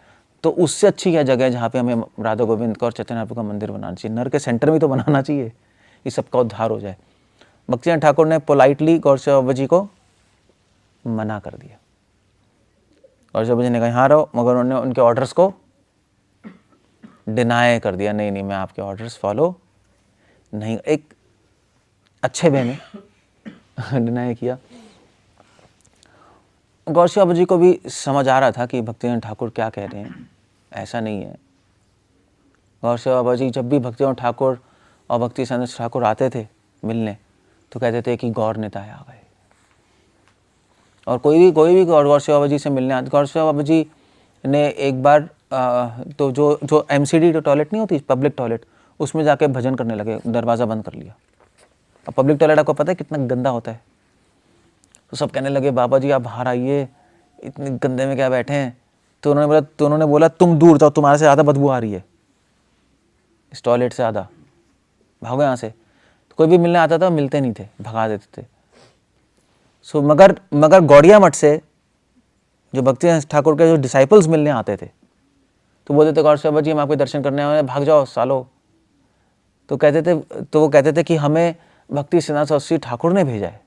तो उससे अच्छी क्या जगह है जहाँ पे हमें राधा गोविंद का और चैतन्य प्रभु का मंदिर बनाना चाहिए। नर्क के सेंटर में तो बनाना चाहिए, ये सबका उद्धार हो जाए। भक्तिनाथ ठाकुर ने पोलाइटली गौर सेवा बाबा जी को मना कर दिया। गौर सेवा बाबा जी ने कहा यहाँ रहो, मगर उन्होंने उनके ऑर्डर्स को डिनाई कर दिया, नहीं नहीं मैं आपके ऑर्डर्स फॉलो नहीं, एक अच्छे वे में डिनाई किया। गौर सेवा बाबा जी को भी समझ आ रहा था कि भक्तिनाथ ठाकुर क्या कह रहे हैं, ऐसा नहीं है। गौर सेवा बाबा जी जब भी भक्तिनाथ ठाकुर और भक्ति संदेश ठाकुर आते थे मिलने, तो कहते थे कि गौर निताय आ गए। और कोई भी गौर सेवा बाबा जी से मिलने आते, गौर सेवा बाबा जी ने एक बार तो जो MCD टॉयलेट नहीं होती, पब्लिक टॉयलेट, उसमें जाके भजन करने लगे, दरवाज़ा बंद कर लिया। अब पब्लिक टॉयलेट आपको पता है कितना गंदा होता है। तो सब कहने लगे बाबा जी आप बाहर आइए, इतने गंदे में क्या बैठे हैं। तो उन्होंने बोला तुम दूर जाओ, तुम्हारे से ज़्यादा बदबू आ रही है इस टॉयलेट से ज़्यादा, भागो यहाँ से। तो कोई भी मिलने आता था, मिलते नहीं थे, भगा देते थे। सो मगर गौड़िया मठ से जो भक्ति ठाकुर के जो डिसाइपल्स मिलने आते थे, तो बोलते थे गौर सेवा बाबा जी हम आपके दर्शन करने आए, भाग जाओ सालो। तो वो कहते थे कि हमें भक्ति सिद्धांत सरस्वती ठाकुर ने भेजा है।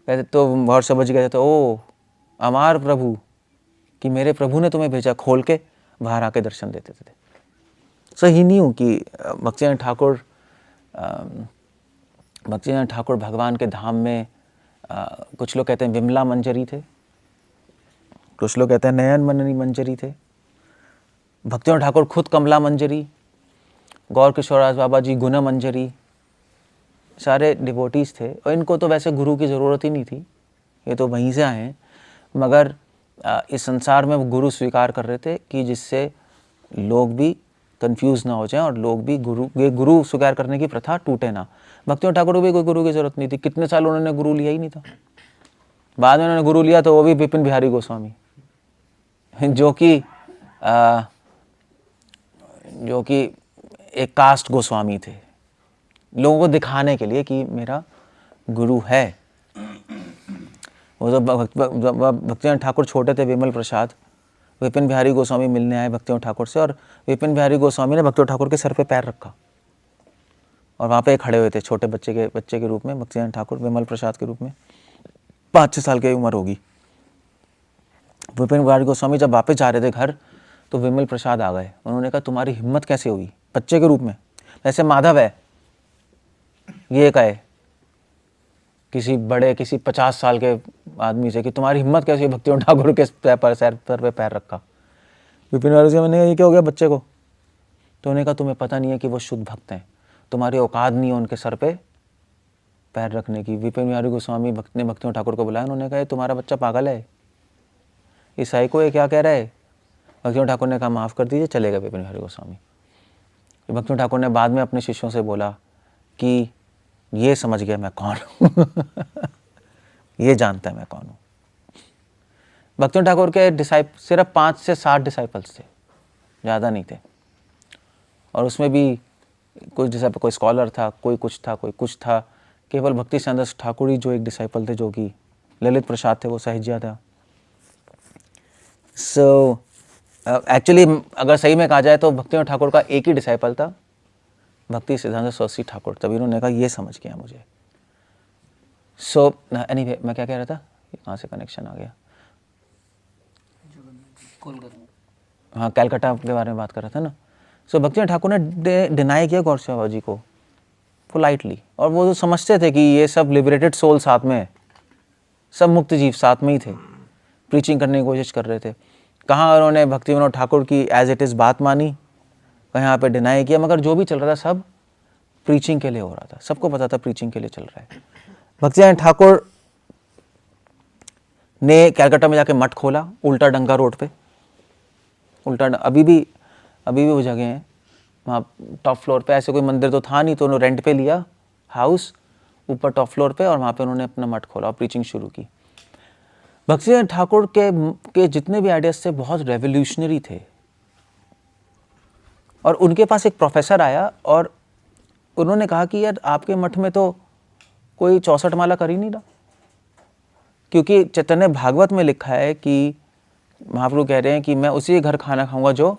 कहते तो गौर सेवा बाबा जी कहते थे ओ अमार प्रभु, कि मेरे प्रभु ने तुम्हें भेजा, खोल के बाहर आके दर्शन देते थे। सो ही न्यू कि भक्तिनाथ ठाकुर भगवान के धाम में कुछ लोग कहते हैं विमला मंजरी थे, कुछ लोग कहते हैं नयन मननी मंजरी थे। भक्तिनाथ ठाकुर खुद कमला मंजरी, गौर किशोरदास बाबा जी गुना मंजरी, सारे डिवोटीज थे। और इनको तो वैसे गुरु की ज़रूरत ही नहीं थी, ये तो वहीं से आए हैं, मगर इस संसार में वो गुरु स्वीकार कर रहे थे कि जिससे लोग भी कंफ्यूज ना हो जाएं और लोग भी गुरु स्वीकार करने की प्रथा टूटे ना। भक्तिनाथ ठाकुर को भी कोई गुरु की जरूरत नहीं थी, कितने साल उन्होंने गुरु लिया ही नहीं था। बाद में उन्होंने गुरु लिया तो वो भी विपिन बिहारी गोस्वामी, जो कि एक कास्ट गोस्वामी थे, लोगों को दिखाने के लिए कि मेरा गुरु है। वो जब भक्तिनाथ ठाकुर छोटे थे, विमल प्रसाद, विपिन बिहारी गोस्वामी मिलने आए भक्तिनाथ ठाकुर से, और विपिन बिहारी गोस्वामी ने भक्तिनाथ ठाकुर के सर पे पैर रखा और वहाँ पे खड़े हुए थे छोटे बच्चे के रूप में। भक्तिनाथ ठाकुर विमल प्रसाद के रूप में 5-6 साल की उम्र होगी। विपिन बिहारी गोस्वामी जब वापस जा रहे थे घर, तो विमल प्रसाद आ गए। उन्होंने कहा तुम्हारी हिम्मत कैसे हुई बच्चे के रूप में, जैसे माधव है ये कहे किसी 50 साल के आदमी से कि तुम्हारी हिम्मत कैसे हुई भक्तिनाथ ठाकुर के सर पे पैर रखा। विपिन बिहारी गोस्वामी ने ये क्या हो गया बच्चे को। तो उन्होंने कहा तुम्हें पता नहीं है कि वो शुद्ध भक्त हैं, तुम्हारी औकात नहीं है उनके सर पे पैर रखने की। विपिन बिहारी गोस्वामी ने भक्तिनाथ ठाकुर को बुलाया, उन्होंने कहा तुम्हारा बच्चा पागल है, ईसाई को ये क्या कह रहा है। भक्तिनाथ ठाकुर ने कहा माफ़ कर दीजिए, चले गए विपिन बिहारी गोस्वामी। भक्तिनाथ ठाकुर ने बाद में अपने शिष्यों से बोला कि ये समझ गया मैं कौन हूँ ये जानता है मैं कौन हूँ। भक्तिनाथ ठाकुर के सिर्फ 5 से 7 डिसाइपल्स थे, ज़्यादा नहीं थे। और उसमें भी कुछ जैसा कोई स्कॉलर था, कोई कुछ था, कोई कुछ था। केवल भक्ति संदेश ठाकुर ही जो एक डिसाइपल थे, जो कि ललित प्रसाद थे, वो सहजिया था। सो एक्चुअली अगर सही में कहा जाए तो भक्तिनाथ ठाकुर का एक ही डिसाइपल था, भक्ति सिद्धांत सरस्वती ठाकुर। तभी उन्होंने कहा ये समझ गया मुझे। सो एनीवे मैं क्या कह रहा था, कहाँ से कनेक्शन आ गया। हाँ कैलकाटा के बारे में बात कर रहा था ना। सो भक्तिनाथ ठाकुर ने डिनाई किया गौर सेवा जी को पोलाइटली। और वो जो समझते थे कि ये सब लिबरेटेड सोल साथ में है, सब मुक्त जीव साथ में ही थे, प्रीचिंग करने की कोशिश कर रहे थे। कहाँ उन्होंने भक्ति विनोद ठाकुर की एज इट इज़ बात मानी, कहीं यहाँ पे डिनाई किया। मगर जो भी चल रहा था सब प्रीचिंग के लिए हो रहा था, सबको पता था प्रीचिंग के लिए चल रहा है। भक्तिनाथ ठाकुर ने कैलकाटा में जाके मठ खोला, उल्टा डंगा रोड पे। अभी भी वो जगह हैं वहाँ टॉप फ्लोर पे। ऐसे कोई मंदिर तो था नहीं, तो उन्होंने रेंट पे लिया हाउस ऊपर टॉप फ्लोर पे, और वहाँ पे उन्होंने अपना मठ खोला और प्रीचिंग शुरू की। भक्तिनाथ ठाकुर के जितने भी आइडियाज थे बहुत रेवोल्यूशनरी थे। और उनके पास एक प्रोफेसर आया और उन्होंने कहा कि यार आपके मठ में तो कोई 64 माला कर ही नहीं रहा, क्योंकि चैतन्य भागवत में लिखा है कि महाप्रभु कह रहे हैं कि मैं उसी घर खाना खाऊंगा जो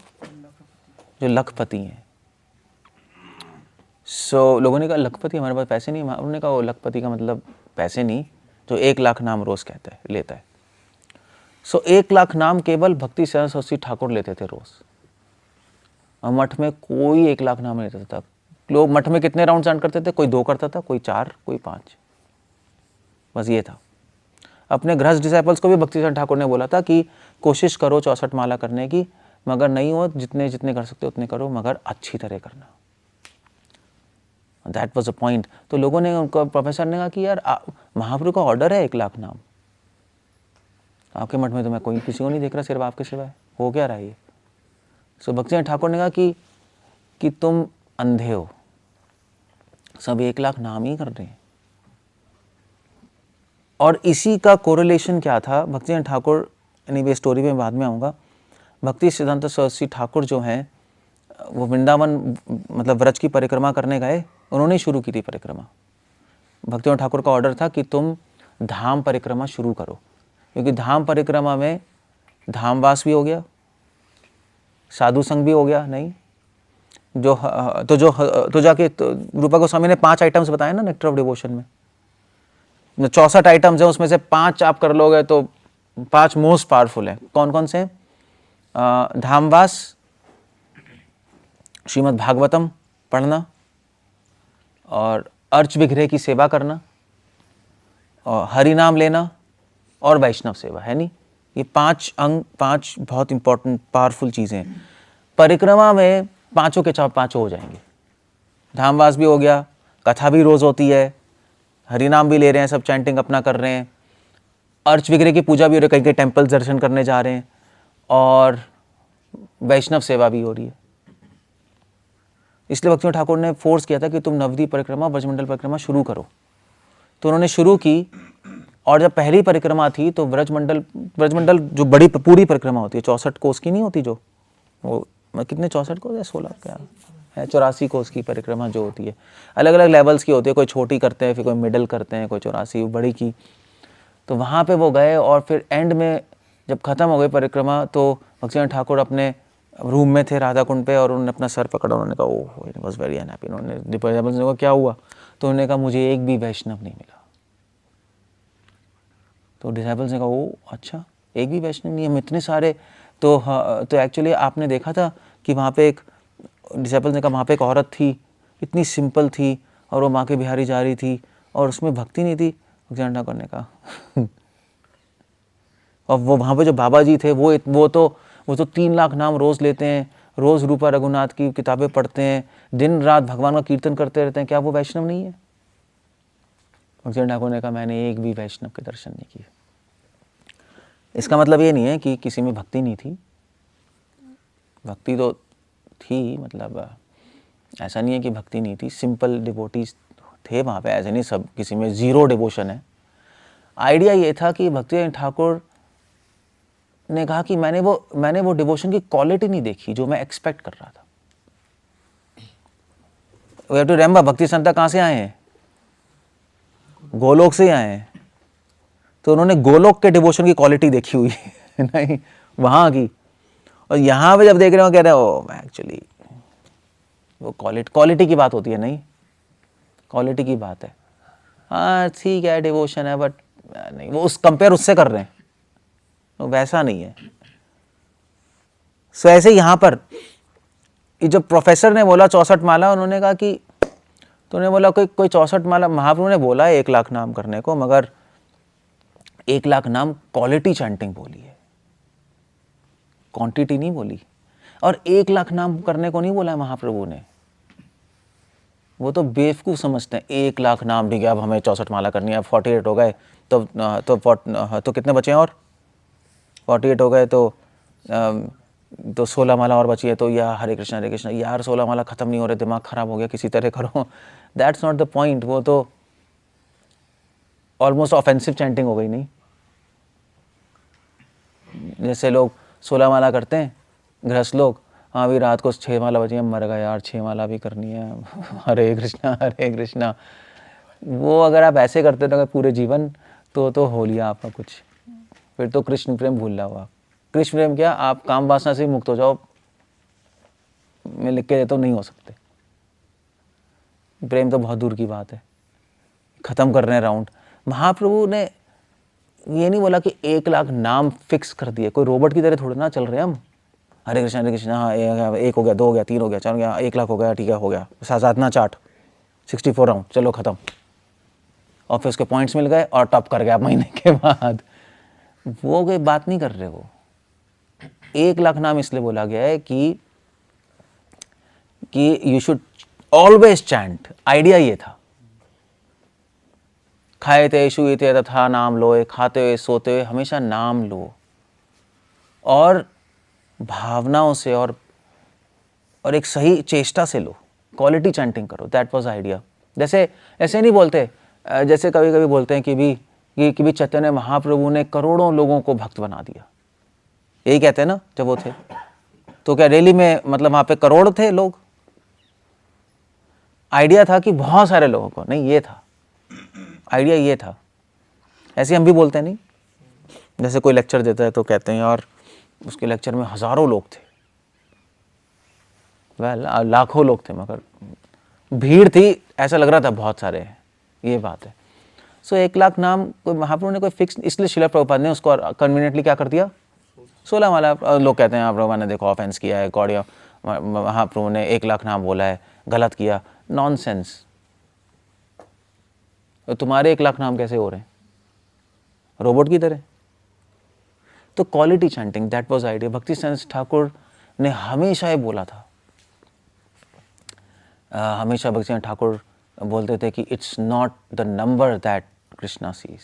लखपति हैं। लोगों ने कहा लखपति, हमारे पास पैसे नहीं। उन्होंने कहा वो लखपति का मतलब पैसे नहीं, जो 1 लाख नाम रोज कहता है, लेता है। 1 लाख नाम केवल भक्ति सिद्धांत सरस्वती ठाकुर लेते थे रोज, और मठ में कोई 1 लाख नाम नहीं लेता था। लोग मठ में कितने राउंड चांट करते थे? कोई 2 करता था, कोई 4, कोई 5, बस ये था। अपने गृहस्थ डिसाइपल्स को भी भक्ति सिद्धांत ठाकुर ने बोला था कि कोशिश करो 64 माला करने की, मगर नहीं हो जितने जितने कर सकते उतने करो, मगर अच्छी तरह करना। That was a point. तो लोगों ने, उनको प्रोफेसर ने कहा कि यार महाप्रभु का ऑर्डर है 1 लाख नाम, आपके मठ में तो मैं कोई किसी को नहीं देख रहा सिर्फ आपके सिवाय, हो क्या रहा है ये? भक्ति सिद्धांत ठाकुर ने कहा कि तुम अंधे हो, सब 1 लाख नाम ही कर रहे हैं। और इसी का कोरिलेशन क्या था? भक्ति सिद्धांत ठाकुर, एनीवे स्टोरी में बाद में आऊँगा। भक्ति सिद्धांत सरस्वती ठाकुर जो हैं वो वृंदावन मतलब व्रज की परिक्रमा करने गए, उन्होंने शुरू की थी परिक्रमा। भक्ति सिद्धांत ठाकुर का ऑर्डर था कि तुम धाम परिक्रमा शुरू करो, क्योंकि धाम परिक्रमा में धामवास भी हो गया, साधु संग भी हो गया। नहीं तो जाके रूपा गोस्वामी ने 5 आइटम्स बताए ना नेक्टर ऑफ डिवोशन में, 64 आइटम्स हैं, उसमें से 5 आप कर लोगे तो 5 मोस्ट पावरफुल हैं। कौन कौन से? धामवास, श्रीमद् भागवतम पढ़ना, और अर्च विग्रह की सेवा करना, और हरि नाम लेना, और वैष्णव सेवा, है नहीं? ये 5 अंग, 5 बहुत इंपॉर्टेंट पावरफुल चीज़ें हैं। परिक्रमा में 5 के 5 हो जाएंगे। धामवास भी हो गया, कथा भी रोज होती है, हरि नाम भी ले रहे हैं, सब चैंटिंग अपना कर रहे हैं, अर्च विग्रह की पूजा भी हो रही है, कहीं कहीं टेम्पल दर्शन करने जा रहे हैं, और वैष्णव सेवा भी हो रही है। इसलिए भक्ति ठाकुर ने फोर्स किया था कि तुम नवदीप परिक्रमा, ब्रजमंडल परिक्रमा शुरू करो। तो उन्होंने शुरू की, और जब पहली परिक्रमा थी तो ब्रजमंडल जो बड़ी पूरी परिक्रमा होती है, 64 कोस की नहीं होती, जो वो कितने 64 कोस है, 16 क्या है, 84 कोस की परिक्रमा जो होती है, अलग अलग लेवल्स की होती है, कोई छोटी करते हैं, फिर कोई मिडिल करते हैं, कोई 84 बड़ी की। तो वहाँ पे वो गए, और फिर एंड में जब खत्म हो गई परिक्रमा तो भक्ति ठाकुर अपने रूम में थे राधा कुंड पे, और उन्होंने अपना सर पकड़ा, उन्होंने कहा oh it was very unhappy. उन्होंने डिसाइपल्स ने कहा क्या हुआ? तो उन्होंने कहा मुझे एक भी वैष्णव नहीं मिला। तो डिसाइपल्स ने कहा ओ अच्छा, एक भी वैष्णव नहीं, हम इतने सारे। तो एक्चुअली आपने देखा था कि वहाँ पे एक, डिसाइपल्स ने कहा वहाँ पे एक औरत थी, इतनी सिंपल थी, और वो माँ के बिहारी जा रही थी, और उसमें भक्ति नहीं थी। भक्ति ठाकुर ने कहा और वो वहाँ पे जो बाबा जी थे वो तो 3 लाख नाम रोज लेते हैं, रोज रूपा रघुनाथ की किताबें पढ़ते हैं, दिन रात भगवान का कीर्तन करते रहते हैं, क्या वो वैष्णव नहीं है? भक्ति ठाकुर ने कहा मैंने एक भी वैष्णव के दर्शन नहीं किए। इसका मतलब ये नहीं है कि किसी में भक्ति नहीं थी, भक्ति तो थी, मतलब ऐसा नहीं है कि भक्ति नहीं थी, सिंपल डिवोटीज थे वहाँ पे, ऐसे नहीं सब किसी में जीरो डिवोशन है। आइडिया ये था कि भक्ति ठाकुर ने कहा कि मैंने वो डिवोशन की क्वालिटी नहीं देखी जो मैं एक्सपेक्ट कर रहा था। वी हैव टू रिमेंबर, भक्ति संता कहाँ से आए हैं? गोलोक से ही आए हैं। तो उन्होंने गोलोक के डिवोशन की क्वालिटी देखी हुई है नहीं वहाँ की, और यहाँ पे जब देख रहे हो कह रहे हो एक्चुअली वो क्वालिटी की बात होती है, नहीं क्वालिटी की बात है। हाँ ठीक है डिवोशन है, बट नहीं, वो कंपेयर उससे कर रहे हैं, तो वैसा नहीं है। सो ऐसे यहाँ पर ये जो प्रोफेसर ने बोला 64 माला, उन्होंने कहा कि, तो उन्होंने बोला कोई 64 माला, महाप्रभु ने बोला है 1 लाख नाम करने को, मगर 1 लाख नाम क्वालिटी चैंटिंग बोली है, क्वांटिटी नहीं बोली। और 1 लाख नाम करने को नहीं बोला है महाप्रभु ने, वो तो बेवकूफ़ समझते हैं। 1 लाख नाम भी गया, अब हमें 64 माला करनी है, अब 48 हो गए, तो कितने बचे हैं? और 48 हो गए तो 16 माला और बची है, तो या हरे कृष्णा यार 16 माला खत्म नहीं हो रहे, दिमाग खराब हो गया, किसी तरह करो। That's not the point. वो तो ऑलमोस्ट ऑफेंसिव चैंटिंग हो गई, नहीं? जैसे लोग 16 माला करते हैं गृहस्थ लोग, हाँ भी रात को 6 माला बची है, मर गया यार, 6 माला भी करनी है, हरे कृष्णा हरे कृष्णा। वो अगर आप ऐसे करते रहोगे पूरे जीवन, तो हो लिया आपका कुछ, फिर तो कृष्ण प्रेम भूलना हुआ। कृष्ण प्रेम क्या, आप काम वासना से मुक्त हो जाओ, मैं लिख के देता हूँ, नहीं हो सकते। प्रेम तो बहुत दूर की बात है। खत्म कर रहे हैं राउंड। महाप्रभु ने ये नहीं बोला कि 1,00,000 नाम फिक्स कर दिए, कोई रोबोट की तरह थोड़ी ना चल रहे हैं हम। हरे कृष्ण, हाँ 1 हो गया, 2 हो गया, 3 हो गया, 4 हो गया, 1,00,000 हो गया, ठीक है, हो गया, साधना चार्ट 64 राउंड, चलो खत्म। और फिर उसके पॉइंट्स मिल गए और टॉप कर गया महीने के बाद। वो कोई बात नहीं कर रहे। वो 1,00,000 नाम इसलिए बोला गया है कि you should always chant. Idea ये था, खाए थे शुईते तथा नाम लोए, खाते हुए सोते हुए हमेशा नाम लो, और भावनाओं से और एक सही चेष्टा से लो, क्वालिटी चैंटिंग करो। That was idea. जैसे ऐसे नहीं बोलते, जैसे कभी कभी बोलते हैं कि भी चैतन्य महाप्रभु ने करोड़ों लोगों को भक्त बना दिया, यही कहते हैं ना जब वो थे। तो क्या रैली में मतलब वहां पे करोड़ थे लोग? आइडिया था कि बहुत सारे लोगों को, नहीं, ये था आइडिया, ये था। ऐसे हम भी बोलते हैं नहीं, जैसे कोई लेक्चर देता है तो कहते हैं यार उसके लेक्चर में हजारों लोग थे, लाखों लोग थे, मगर भीड़ थी, ऐसा लग रहा था बहुत सारे हैं, ये बात है। सो 1,00,000 नाम कोई महाप्रभु ने कोई फिक्स, इसलिए श्रील प्रभुपाद ने उसको कन्वीनियंटली क्या कर दिया, 16 माला। लोग कहते हैं प्रभुपाद ने देखो ऑफेंस किया है, गौड़िया महाप्रभु ने 1,00,000 नाम बोला है, गलत किया। नॉनसेंस। तो तुम्हारे 1,00,000 नाम कैसे हो रहे हैं रोबोट की तरह? तो quality chanting, that was idea. भक्ति सिद्धांत ठाकुर ने हमेशा ये बोला था, हमेशा भक्ति सिद्धांत ठाकुर बोलते थे कि it's not the number that Krishna sees,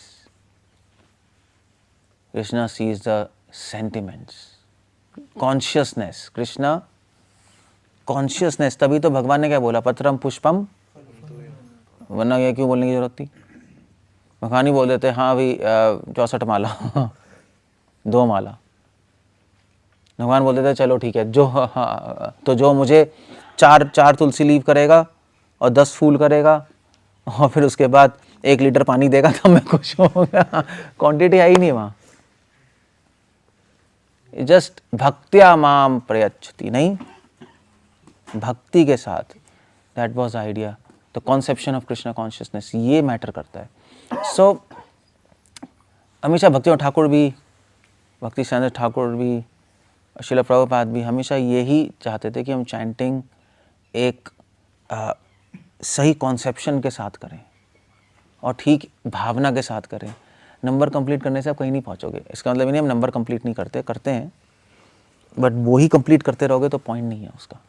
Krishna sees the sentiments, consciousness. Krishna consciousness. तभी तो भगवान ने क्या बोला, पत्रम पुष्पम, वरना ये क्यों बोलने की जरूरत थी? भगवान ही बोल देते हाँ अभी 64 माला 2 माला। भगवान बोल देते चलो ठीक है, जो तो जो मुझे 4 तुलसी लीव करेगा और 10 फूल करेगा और फिर उसके बाद 1 लीटर पानी देगा तब मैं खुश होऊंगा। क्वांटिटी आई नहीं वहां, जस्ट भक्त्या माम प्रयच्छति, नहीं, भक्ति के साथ। That was idea, the conception of Krishna consciousness, ये मैटर करता है। सो हमेशा भक्ति ठाकुर भी, भक्ति सिद्धांत ठाकुर भी, श्रील प्रभुपाद भी हमेशा यही चाहते थे कि हम चैंटिंग एक सही कॉन्सेप्शन के साथ करें और ठीक भावना के साथ करें। नंबर कंप्लीट करने से आप कहीं नहीं पहुंचोगे। इसका मतलब नहीं हम नंबर कंप्लीट नहीं करते हैं, बट वो ही कंप्लीट करते रहोगे तो पॉइंट नहीं है उसका।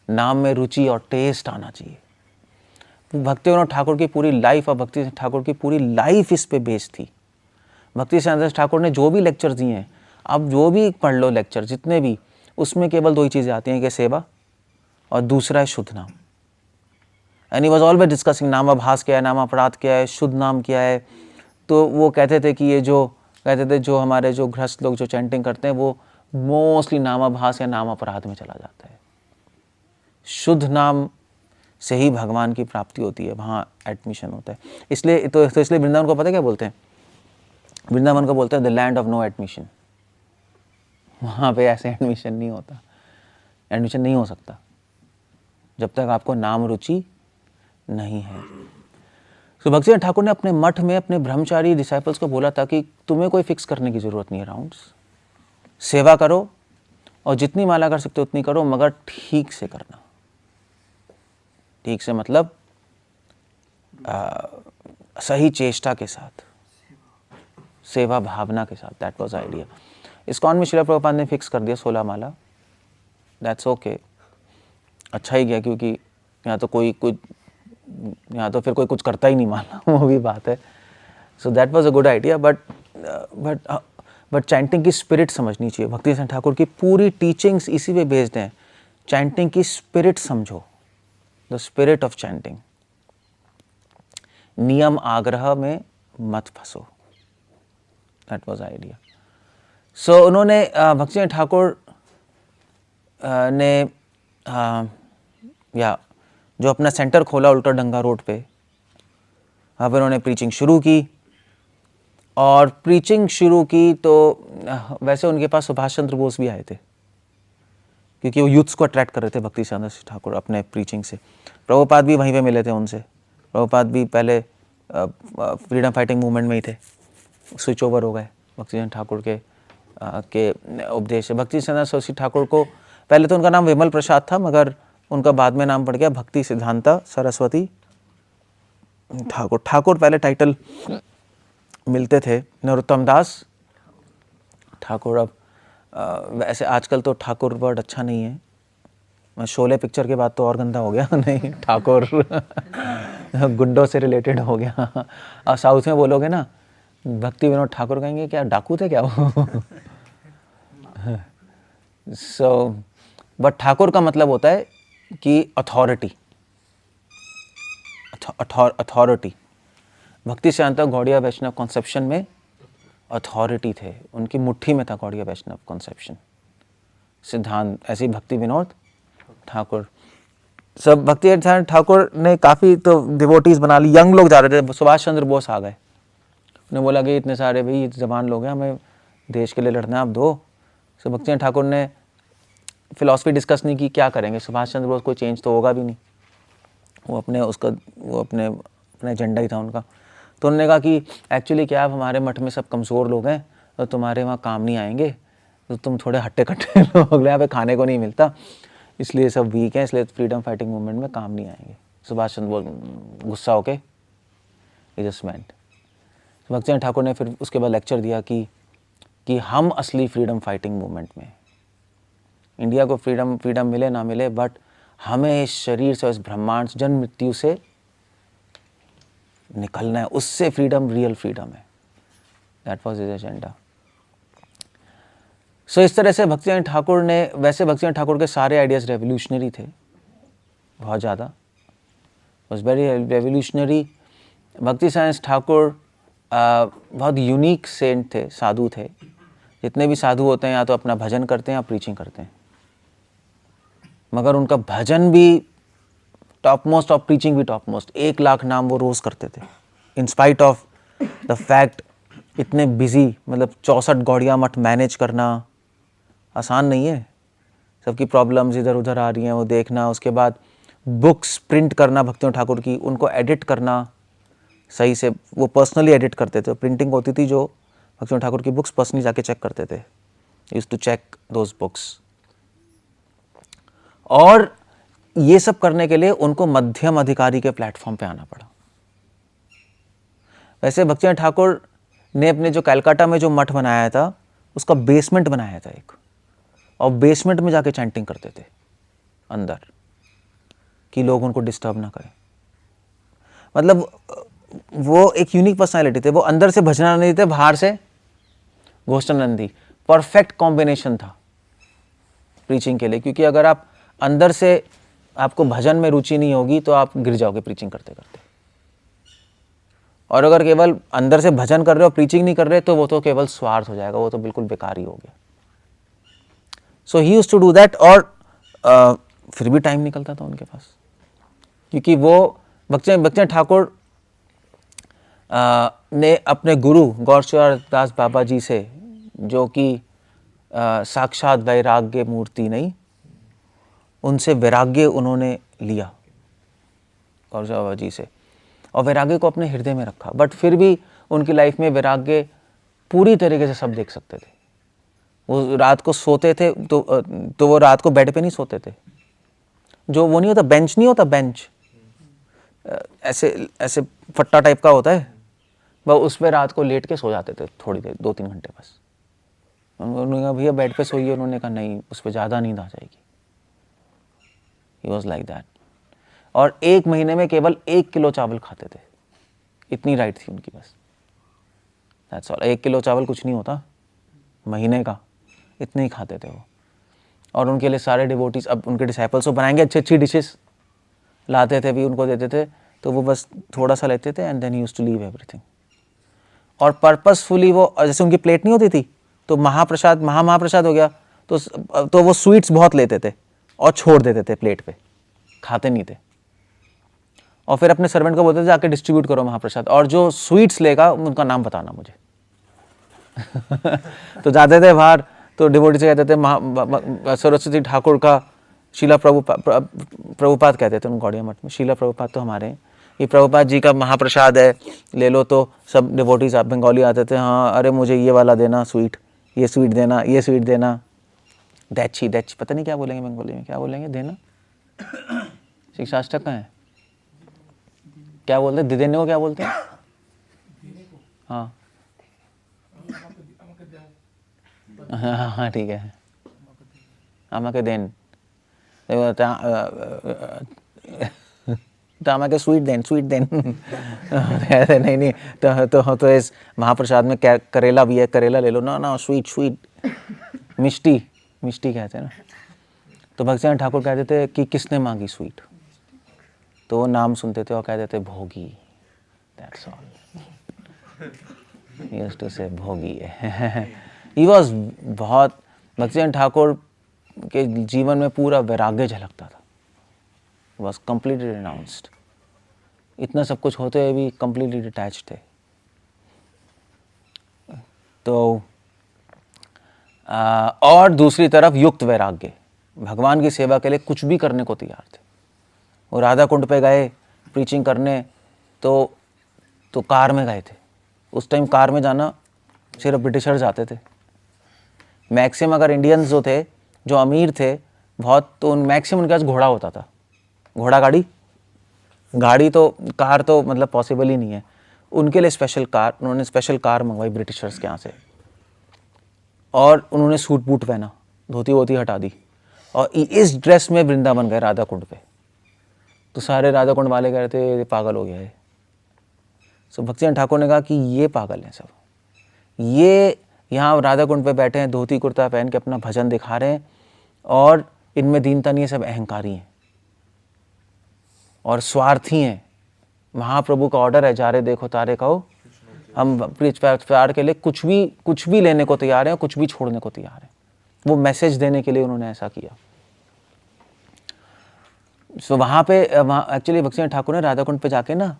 नाम में रुचि और टेस्ट आना चाहिए। भक्ति विनोद ठाकुर की पूरी लाइफ और भक्ति ठाकुर की पूरी लाइफ इस पे बेस्ड थी। भक्ति सिद्धांत ठाकुर ने जो भी लेक्चर दिए हैं, आप जो भी पढ़ लो लेक्चर जितने भी, उसमें केवल 2 ही चीज़ें आती हैं कि सेवा और दूसरा है शुद्ध नाम। And he was always discussing नामाभास क्या है, नामापराध क्या है, शुद्ध नाम क्या है। तो वो कहते थे कि ये जो हमारे जो गृहस्थ लोग जो चैंटिंग करते हैं वो मोस्टली नामाभास या नाम अपराध में चला जाता है। शुद्ध नाम से ही भगवान की प्राप्ति होती है, वहाँ एडमिशन होता है। इसलिए वृंदावन को पता है क्या बोलते हैं? वृंदावन को बोलते हैं the land of no admission. वहाँ पे ऐसे एडमिशन नहीं होता, एडमिशन नहीं हो सकता जब तक आपको नाम रुचि नहीं है। तो भक्ति ठाकुर ने अपने मठ में अपने ब्रह्मचारी डिसाइपल्स को बोला था कि तुम्हें कोई फिक्स करने की जरूरत नहीं है राउंड्स, सेवा करो और जितनी माला कर सकते हो उतनी करो, मगर ठीक से करना। ठीक से मतलब सही चेष्टा के साथ, सेवा भावना के साथ। That was idea. इस्कॉन में श्रील प्रभुपाद ने फिक्स कर दिया 16 माला। दैट्स ओके, अच्छा ही गया, क्योंकि यहाँ तो फिर कोई कुछ करता ही नहीं माला, वो भी बात है। So that was a good idea, but chanting की स्पिरिट समझनी चाहिए। भक्ति सिद्धांत ठाकुर की पूरी टीचिंग्स इसी पे बेस्ड हैं। चैंटिंग की स्पिरिट समझो, द स्पिरिट ऑफ चैंटिंग। नियम आग्रह में मत फंसो। That was idea. सो उन्होंने भक्ति सिद्धांत ठाकुर ने जो अपना सेंटर खोला उल्टा डंगा रोड पे, वहाँ पर उन्होंने प्रीचिंग शुरू की। और प्रीचिंग शुरू की तो वैसे उनके पास सुभाष चंद्र बोस भी आए थे, क्योंकि वो यूथ्स को अट्रैक्ट कर रहे थे भक्ति सिद्धांत ठाकुर अपने प्रीचिंग से। प्रभुपाद भी वहीं पे मिले थे उनसे। प्रभुपाद भी पहले फ्रीडम फाइटिंग मूवमेंट में ही थे, स्विच ओवर हो गए भक्ति सिद्धांत ठाकुर के उपदेश से। भक्ति सिद्धांत सरस्वती ठाकुर को पहले तो उनका नाम विमल प्रसाद था, मगर उनका बाद में नाम पड़ गया भक्ति सिद्धांता सरस्वती ठाकुर। ठाकुर पहले टाइटल मिलते थे नरोत्तम दास ठाकुर। अब वैसे आजकल तो ठाकुर वर्ड अच्छा नहीं है, शोले पिक्चर के बाद तो और गंदा हो गया नहीं, ठाकुर गुंडों से रिलेटेड हो गया। और साउथ में बोलोगे ना भक्ति विनोद ठाकुर, कहेंगे क्या डाकू थे क्या वो। सो बट ठाकुर का मतलब होता है कि अथॉरिटी, अथॉरिटी। भक्ति सिद्धांत गौड़िया वैष्णव कॉन्सेप्शन में अथॉरिटी थे, उनकी मुट्ठी में था गौड़िया वैष्णव कॉन्सेप्शन सिद्धांत। ऐसे ही भक्ति विनोद ठाकुर, सब भक्ति सिद्धांत ठाकुर ने काफ़ी तो डिवोटीज बना ली। यंग लोग जा रहे थे, सुभाष चंद्र बोस आ गए, उन्हें बोला कि इतने सारे भाई जवान लोग हैं, हमें देश के लिए लड़ना है, आप दो। सो भक्ति सिद्धांत ठाकुर ने फिलॉसफी डिस्कस नहीं की, क्या करेंगे, सुभाष चंद्र बोस कोई चेंज तो होगा भी नहीं, वो अपने एजेंडा ही था उनका। तो उन्होंने कहा कि एक्चुअली क्या है, हमारे मठ में सब कमज़ोर लोग हैं तो तुम्हारे वहाँ काम नहीं आएंगे, तो तुम थोड़े हट्टे कट्टे लोग, यहाँ पे खाने को नहीं मिलता, इसलिए सब वीक हैं, इसलिए फ्रीडम फाइटिंग मूवमेंट में काम नहीं आएंगे। सुभाष चंद्र बोस गुस्सा होके ही जस्ट वेंट। भक्ति सिद्धांत ठाकुर ने फिर उसके बाद लेक्चर दिया कि हम असली फ्रीडम फाइटिंग मूवमेंट में, इंडिया को फ्रीडम मिले ना मिले, बट हमें इस शरीर से, इस ब्रह्मांड से, जन्म मृत्यु से निकलना है, उससे फ्रीडम रियल फ्रीडम है। That was his agenda. So इस तरह से भक्ति सिद्धांत ठाकुर ने, वैसे भक्ति सिद्धांत ठाकुर के सारे आइडियाज रेवोल्यूशनरी थे, बहुत ज़्यादा, वाज वेरी रेवोल्यूशनरी। भक्ति सिद्धांत ठाकुर बहुत यूनिक सेंट थे, साधु थे। जितने भी साधु होते हैं या तो अपना भजन करते हैं या प्रीचिंग करते हैं, मगर उनका भजन भी टॉप मोस्ट और प्रीचिंग भी टॉप मोस्ट। 1 लाख नाम वो रोज़ करते थे, in spite of the fact इतने बिजी, मतलब 64 गौड़िया मठ मैनेज करना आसान नहीं है। सबकी प्रॉब्लम्स इधर उधर आ रही हैं, वो देखना, उसके बाद बुक्स प्रिंट करना भक्ति ठाकुर की, उनको एडिट करना सही से, वो पर्सनली एडिट करते थे। प्रिंटिंग होती थी जो भक्ति ठाकुर की बुक्स पर्सनली जाके चेक करते थे, used to check those books. और ये सब करने के लिए उनको मध्यम अधिकारी के प्लेटफॉर्म पे आना पड़ा। वैसे भक्ति सिद्धांत ठाकुर ने अपने जो कलकत्ता में जो मठ बनाया था, उसका बेसमेंट बनाया था एक, और बेसमेंट में जाके चैंटिंग करते थे अंदर, कि लोग उनको डिस्टर्ब ना करें। मतलब वो एक यूनिक पर्सनालिटी थे, वो अंदर से भजनानंदी थे, बाहर से घोषणानंदी। परफेक्ट कॉम्बिनेशन था प्रीचिंग के लिए, क्योंकि अगर आप अंदर से आपको भजन में रुचि नहीं होगी तो आप गिर जाओगे प्रीचिंग करते करते, और अगर केवल अंदर से भजन कर रहे हो, प्रीचिंग नहीं कर रहे, तो वो तो केवल स्वार्थ हो जाएगा, वो तो बिल्कुल बेकार ही हो गया। So he used to do that. और फिर भी टाइम निकलता था उनके पास, क्योंकि वो भक्ति सिद्धांत ठाकुर ने अपने गुरु गौरचरण दास बाबा जी से, जो कि साक्षात वैराग्य मूर्ति नहीं, उनसे वैराग्य उन्होंने लिया गौरचरण बाबा जी से, और वैराग्य को अपने हृदय में रखा। बट फिर भी उनकी लाइफ में वैराग्य पूरी तरीके से सब देख सकते थे। वो रात को सोते थे तो वो रात को बेड पे नहीं सोते थे, जो वो नहीं होता बेंच, नहीं होता बेंच, ऐसे ऐसे फट्टा टाइप का होता है, वह उस पर रात को लेट के सो जाते थे थोड़ी देर, 2-3 घंटे बस। उन्होंने कहा भैया बेड पे सोइए, उन्होंने कहा नहीं, उस पर ज़्यादा नींद आ जाएगी। He was like that. और 1 महीने में केवल 1 किलो चावल खाते थे, इतनी राइट थी उनकी बस। That's all. 1 किलो चावल कुछ नहीं होता महीने का, इतने ही खाते थे वो। और उनके लिए सारे डिवोटीज, अब उनके डिसाइपल्स को बनाएंगे, अच्छी अच्छी डिशेस लाते थे भी, उनको देते थे, तो वो बस थोड़ा सा लेते थे, and then he used to leave everything. और पर्पसफुली वो, जैसे उनकी प्लेट नहीं होती थी, तो महाप्रसाद महाप्रसाद हो गया, तो वो स्वीट्स बहुत लेते थे और छोड़ देते थे प्लेट पे, खाते नहीं थे। और फिर अपने सर्वेंट को बोलते थे जाके डिस्ट्रीब्यूट करो महाप्रसाद, और जो स्वीट्स लेगा उनका नाम बताना मुझे, तो जाते थे बाहर, तो डिवोटी से कहते थे सरस्वती ठाकुर का शीला प्रभुपाद कहते थे उन गौड़िया मठ में, शीला प्रभुपाद तो हमारे हैं, ये प्रभुपाद जी का महाप्रसाद है, ले लो। तो सब डिवोटीज बंगाली आते थे, हाँ अरे मुझे ये वाला देना स्वीट, ये स्वीट देना, ये स्वीट देना, दैची दैची पता नहीं क्या बोलेंगे बंगाली में, क्या बोलेंगे देना, शिक्षाष्टक का है, क्या बोलते हैं देने को, क्या बोलते हैं, हाँ हाँ हाँ ठीक है, আমাকে देन, तो আমাকে स्वीट देन, स्वीट देन। नहीं नहीं, तो इस महाप्रसाद में क्या करेला भी है, करेला ले लो ना, ना स्वीट स्वीट, मिष्टी मिष्टी कहते हैं ना। तो भक्तिनाथ ठाकुर कहते थे कि किसने मांगी स्वीट, तो वो नाम सुनते थे और कहते थे भोगी, that's all, he used to say भोगी है। ही वाज बहुत, भक्तिनाथ ठाकुर के जीवन में पूरा वैराग्य झलकता था, वॉज कम्प्लीटली रिनाउंस्ड, इतना सब कुछ होते हुए भी कम्प्लीटली डिटैच थे। तो और दूसरी तरफ युक्त वैराग्य, भगवान की सेवा के लिए कुछ भी करने को तैयार थे। वो राधा कुंड पे गए प्रीचिंग करने, तो कार में गए थे, उस टाइम कार में जाना सिर्फ ब्रिटिशर्स आते थे। मैक्सिमम अगर इंडियंस जो थे, जो अमीर थे बहुत, तो उन मैक्सिमम उनके पास घोड़ा होता था, घोड़ा गाड़ी तो कार तो मतलब पॉसिबल ही नहीं है। उनके लिए स्पेशल कार, उन्होंने स्पेशल कार मंगवाई ब्रिटिशर्स के यहाँ से, और उन्होंने सूट बूट पहना, धोती वोती हटा दी, और इस ड्रेस में वृंदावन गए राधा कुंड पे। तो सारे राधा कुंड वाले कह रहे थे ये पागल हो गया है। सो भक्तिनाथ ठाकुर ने कहा कि ये पागल हैं सब, ये यहाँ राधा कुंड पे बैठे हैं, धोती कुर्ता पहन के अपना भजन दिखा रहे हैं, और इनमें दीनता नहीं है, सब अहंकारी हैं और स्वार्थी हैं। महाप्रभु का ऑर्डर है, जा रहे देखो तारे कहो, हम प्यार के लिए कुछ भी लेने को तैयार हैं, कुछ भी छोड़ने को तैयार हैं। वो मैसेज देने के लिए उन्होंने ऐसा किया। सो वहाँ पे एक्चुअली भक्तिनाथ ठाकुर ने राधा कुंड पे जाके ना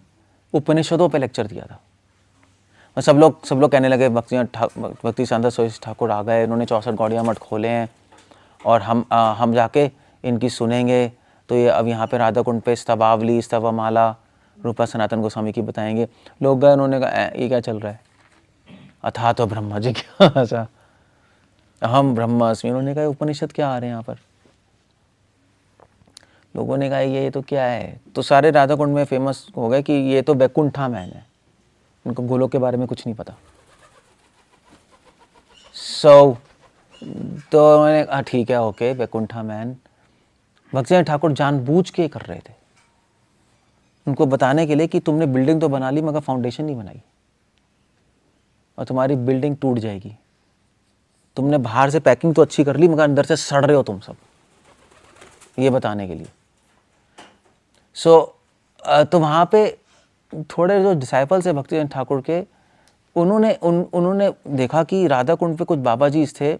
उपनिषदों पे लेक्चर दिया था। और सब लोग कहने लगे भक्ति सांदा सरस्वती ठाकुर आ गए, उन्होंने 64 गौड़िया मठ खोले हैं, और हम जाके इनकी सुनेंगे। तो ये अब यहाँ पे राधा कुंड पे स्तवावली, स्तवमाला रूपा सनातन गोस्वामी की बताएंगे। लोग गए, उन्होंने कहा ये क्या चल रहा है, अथा तो ब्रह्मा जी क्या ऐसा, अहम ब्रह्मास्मि। उन्होंने कहा उपनिषद क्या आ रहे हैं यहाँ पर। लोगों ने कहा ये तो क्या है। तो सारे राधा कुंड में फेमस हो गए कि ये तो बैकुंठा मैन है, उनको गोलोक के बारे में कुछ नहीं पता। तो उन्होंने कहा ठीक है, ओके बैकुंठा मैन। भक्तिनाथ ठाकुर जानबूझ के कर रहे थे उनको बताने के लिए कि तुमने बिल्डिंग तो बना ली मगर फाउंडेशन नहीं बनाई, और तुम्हारी बिल्डिंग टूट जाएगी। तुमने बाहर से पैकिंग तो अच्छी कर ली मगर अंदर से सड़ रहे हो तुम सब, ये बताने के लिए। तो वहाँ पे थोड़े जो डिसाइपल्स है भक्तिनाथ ठाकुर के, उन्होंने देखा कि राधा कुंड पे कुछ बाबा जी थे,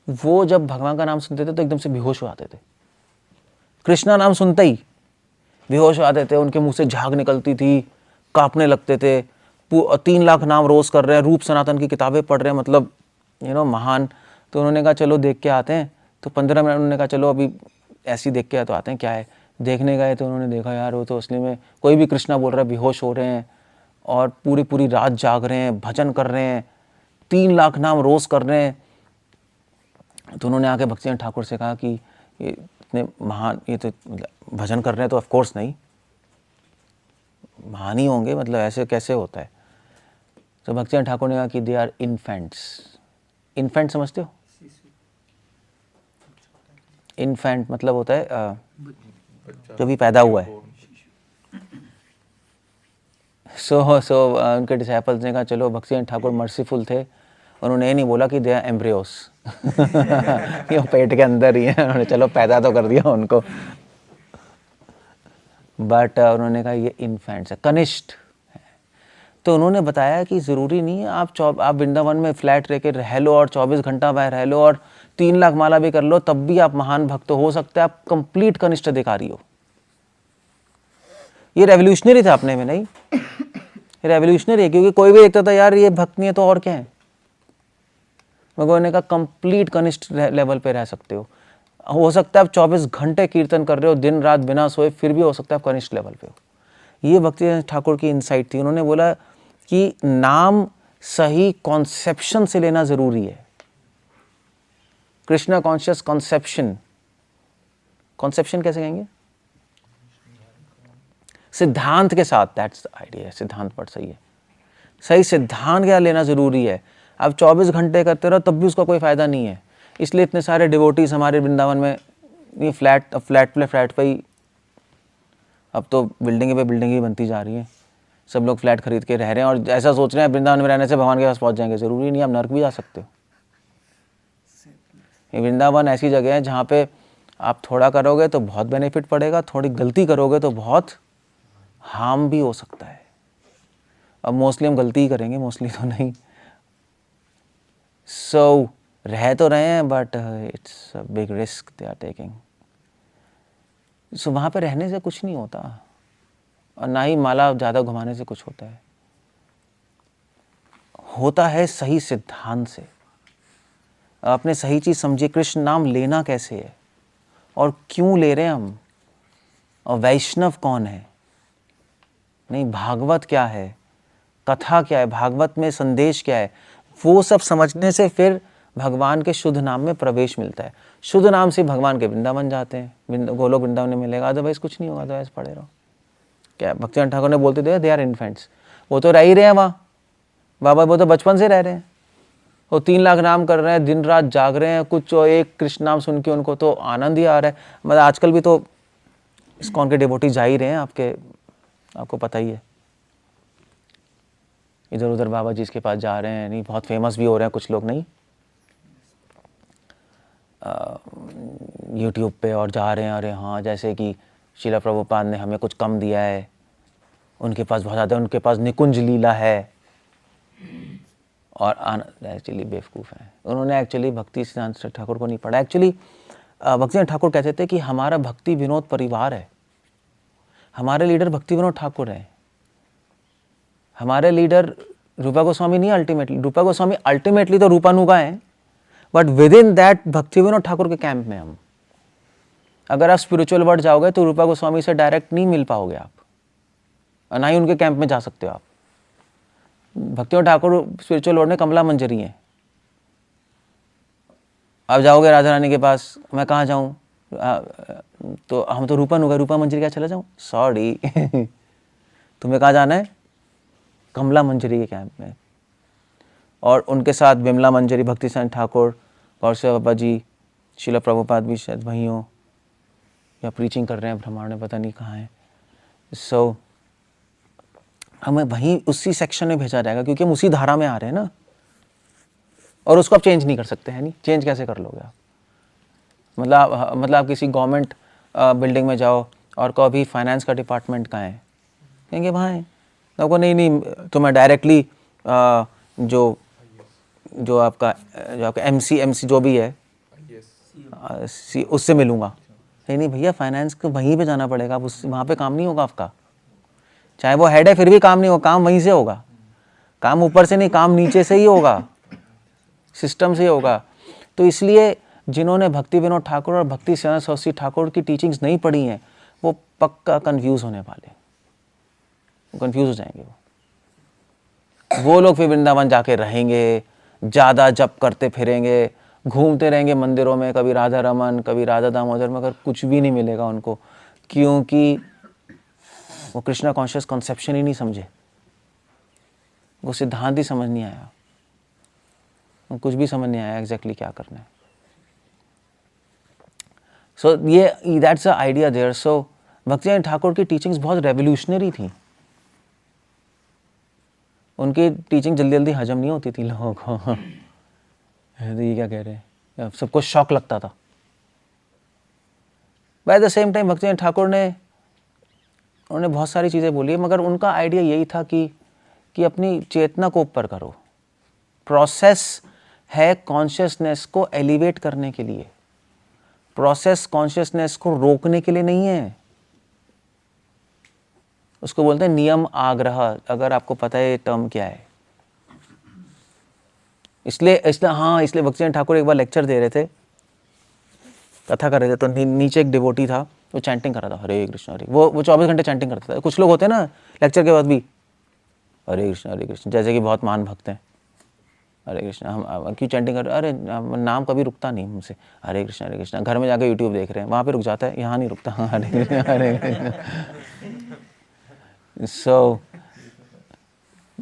वो जब भगवान का नाम सुनते थे तो एकदम से बेहोश हो आते थे। कृष्णा नाम सुनते ही बेहोश हो आते थे, उनके मुंह से झाग निकलती थी, कांपने लगते थे। 3 लाख नाम रोज कर रहे हैं, रूप सनातन की किताबें पढ़ रहे हैं, मतलब महान। तो उन्होंने कहा चलो देख के आते हैं। तो 15 मिनट उन्होंने कहा चलो अभी ऐसे ही देख के तो आते हैं क्या है। देखने गए तो उन्होंने देखा यार वो तो असली में कोई भी कृष्णा बोल रहा है, बेहोश हो रहे हैं और पूरी रात जाग रहे हैं, भजन कर रहे हैं, 3 लाख नाम रोज कर रहे हैं। तो उन्होंने आके भक्तिनाथ ठाकुर से कहा कि ये इतने महान, ये तो भजन कर रहे हैं तो ऑफ कोर्स नहीं महान ही होंगे, मतलब ऐसे कैसे होता है। तो भक्तिनाथ ठाकुर ने कहा कि दे आर इन्फेंट्स। इन्फेंट समझते हो? इन्फेंट मतलब होता है जो भी पैदा हुआ है। उनके डिसाइपल्स ने कहा चलो, भक्तिनाथ ठाकुर मर्सीफुल थे, उन्होंने ये नहीं बोला कि दे आर एम्ब्रियोस ये पेट के अंदर ही है, उन्होंने चलो पैदा तो कर दिया उनको, बट उन्होंने कहा ये इन्फेंट्स है, कनिष्ठ है। तो उन्होंने बताया कि ज़रूरी नहीं है आप वृंदावन में फ्लैट रह के रह लो और 24 घंटा बाहर रह लो और 3 लाख माला भी कर लो, तब भी आप महान भक्त हो सकते हैं, आप कंप्लीट कनिष्ठ अधिकारी हो। ये रेवोल्यूशनरी था अपने में, नहीं रेवोल्यूशनरी है, क्योंकि कोई भी देखता था यार ये भक्त नहीं है तो और क्या है, भगवान ने कहा कंप्लीट कनिष्ठ लेवल पे रह सकते हो सकता है आप 24 घंटे कीर्तन कर रहे हो दिन रात बिना सोए, फिर भी हो सकता है आप कनिष्ठ लेवल पे हो। ये भक्ति ठाकुर की इंसाइट थी। उन्होंने बोला कि नाम सही कॉन्सेप्शन से लेना जरूरी है। कृष्णा कॉन्शियस कॉन्सेप्शन, कॉन्सेप्शन कैसे कहेंगे? सिद्धांत के साथ, दैट्स द आइडिया। सिद्धांत पर सही है, सही सिद्धांत क्या लेना जरूरी है। अब 24 घंटे करते रहो तब भी उसका कोई फायदा नहीं है। इसलिए इतने सारे डिवोटीज हमारे वृंदावन में, ये फ्लैट पे ही, अब तो बिल्डिंग पे बिल्डिंग ही बनती जा रही है। सब लोग फ्लैट खरीद के रह रहे हैं और ऐसा सोच रहे हैं वृंदावन में रहने से भगवान के पास पहुंच जाएंगे। जरूरी नहीं, आप नर्क भी जा सकते हो। ये वृंदावन ऐसी जगह है जहाँ पे आप थोड़ा करोगे तो बहुत बेनिफिट पड़ेगा, थोड़ी गलती करोगे तो बहुत हार्म भी हो सकता है। अब मोस्टली हम गलती ही करेंगे, मोस्टली तो नहीं। सो रह तो रहे हैं but it's a big risk they are taking. So वहाँ पे रहने से कुछ नहीं होता और ना ही माला ज़्यादा घुमाने से कुछ होता है। होता है सही सिद्धांत से। आपने सही चीज़ समझी, कृष्ण नाम लेना कैसे है और क्यों ले रहे हैं हम, और वैष्णव कौन है, नहीं भागवत क्या है, कथा क्या है, भागवत में संदेश क्या है, वो सब समझने से फिर भगवान के शुद्ध नाम में प्रवेश मिलता है। शुद्ध नाम से भगवान के वृंदावन जाते हैं, गोलोक वृंदावन में मिलेगा, अदरवाइज कुछ नहीं होगा, अदरवाइज पड़े रहो। क्या भक्तिनाथ ठाकुर ने बोलते थे, दे आर इन्फेंट्स, वो तो रह ही रहे हैं वहाँ बाबा, वो तो बचपन से रह रहे हैं, वो 3 लाख नाम कर रहे हैं, दिन रात जाग रहे हैं, कुछ एक कृष्ण नाम सुन के उनको तो आनंद ही आ रहा है। मतलब आजकल भी तो इस्कॉन के डिवोटी जा ही रहे हैं, आपको पता ही है। इधर उधर बाबा जी के पास जा रहे हैं, नहीं बहुत फेमस भी हो रहे हैं कुछ लोग, नहीं यूट्यूब पे और जा रहे हैं। अरे हाँ, जैसे कि शिला प्रभुपाद ने हमें कुछ कम दिया है, उनके पास बहुत ज़्यादा, उनके पास निकुंज लीला है। और एक्चुअली बेवकूफ़ हैं, उन्होंने एक्चुअली भक्ति सिद्धांत ठाकुर को नहीं पढ़ा। एक्चुअली भक्ति ठाकुर कहते थे कि हमारा भक्ति विनोद परिवार है, हमारे लीडर भक्ति विनोद ठाकुर है, हमारे लीडर रूपा गोस्वामी नहीं। अल्टीमेटली रूपा गोस्वामी अल्टीमेटली तो रूपानुगा है, बट विद इन दैट भक्ति विनोद ठाकुर के कैंप में हम, अगर आप स्पिरिचुअल वर्ल्ड जाओगे तो रूपा गोस्वामी से डायरेक्ट नहीं मिल पाओगे आप, और ना ही उनके कैंप में जा सकते हो आप। भक्ति ठाकुर स्पिरिचुअल वर्ल्ड में कमला मंजरी है। आप जाओगे राधा रानी के पास, मैं कहाँ जाऊँ, तो हम तो रूपा मंजरी क्या चला जाऊँ, सॉरी तुम्हें कहाँ जाना है, कमला मंजरी के कैंप में। और उनके साथ विमला मंजरी, भक्ति सिद्धांत ठाकुर, गौर से बाबा जी, शिला प्रभुपाद भी शायद वहीं हो या प्रीचिंग कर रहे हैं ब्रह्मांड में, पता नहीं कहाँ है। सो हमें वहीं उसी सेक्शन में भेजा जाएगा क्योंकि हम उसी धारा में आ रहे हैं ना, और उसको आप चेंज नहीं कर सकते हैं। नहीं, चेंज कैसे कर लोगे आप? मतलब आप किसी गवर्नमेंट बिल्डिंग में जाओ और कहो अभी फाइनेंस का डिपार्टमेंट कहाँ है, कहेंगे वहाँ है। आपको नहीं तो मैं डायरेक्टली जो आपका एमसी जो भी है उससे मिलूँगा। नहीं भैया, फाइनेंस को वहीं पे जाना पड़ेगा, आप उस वहाँ पे काम नहीं होगा आपका, चाहे वो हेड है फिर भी काम नहीं होगा, काम वहीं से होगा, काम ऊपर से नहीं, काम नीचे से ही होगा, सिस्टम से ही होगा। तो इसलिए जिन्होंने भक्ति विनोद ठाकुर और भक्ति सिद्धांत सरस्वती ठाकुर की टीचिंग्स नहीं पढ़ी हैं, वो पक्का कंफ्यूज होने वाले, कंफ्यूज हो जाएंगे। वो लोग फिर वृंदावन जाके रहेंगे, ज़्यादा जप करते फिरेंगे, घूमते रहेंगे मंदिरों में, कभी राधा रमन, कभी राधा दामोदर, मगर कुछ भी नहीं मिलेगा उनको, क्योंकि वो कृष्णा कॉन्शियस कॉन्सेप्शन ही नहीं समझे, वो सिद्धांत ही समझ नहीं आया, कुछ भी समझ नहीं आया एग्जैक्टली क्या करना है। सो ये दैट्स द आइडिया देयर। सो भक्ति ठाकुर की टीचिंग्स बहुत रेवोल्यूशनरी थी, उनकी टीचिंग जल्दी जल्दी हजम नहीं होती थी लोगों को ये क्या कह रहे हैं, सबको शॉक लगता था। बाय द सेम टाइम भक्ति ठाकुर ने उन्होंने बहुत सारी चीज़ें बोली, मगर उनका आइडिया यही था कि अपनी चेतना को ऊपर करो। प्रोसेस है कॉन्शियसनेस को एलिवेट करने के लिए, प्रोसेस कॉन्शियसनेस को रोकने के लिए नहीं है। उसको बोलते हैं नियम आग्रह, अगर आपको पता है ये टर्म क्या है। इसलिए इसलिए भक्ति ठाकुर एक बार लेक्चर दे रहे थे, कथा कर रहे थे, तो नीचे एक डिवोटी था, वो चैंटिंग कर रहा था हरे कृष्ण हरे, वो 24 घंटे चैंटिंग करता था। कुछ लोग होते हैं ना लेक्चर के बाद भी हरे कृष्ण, जैसे कि बहुत महान भक्त हैं, हरे कृष्ण, हम क्यों चैंटिंग कर रहे हैं, अरे नाम कभी रुकता नहीं हमसे, हरे कृष्ण। घर में जाकर यूट्यूब देख रहे हैं, वहाँ पे रुक जाता है, यहाँ नहीं रुकता, हरे कृष्ण। सो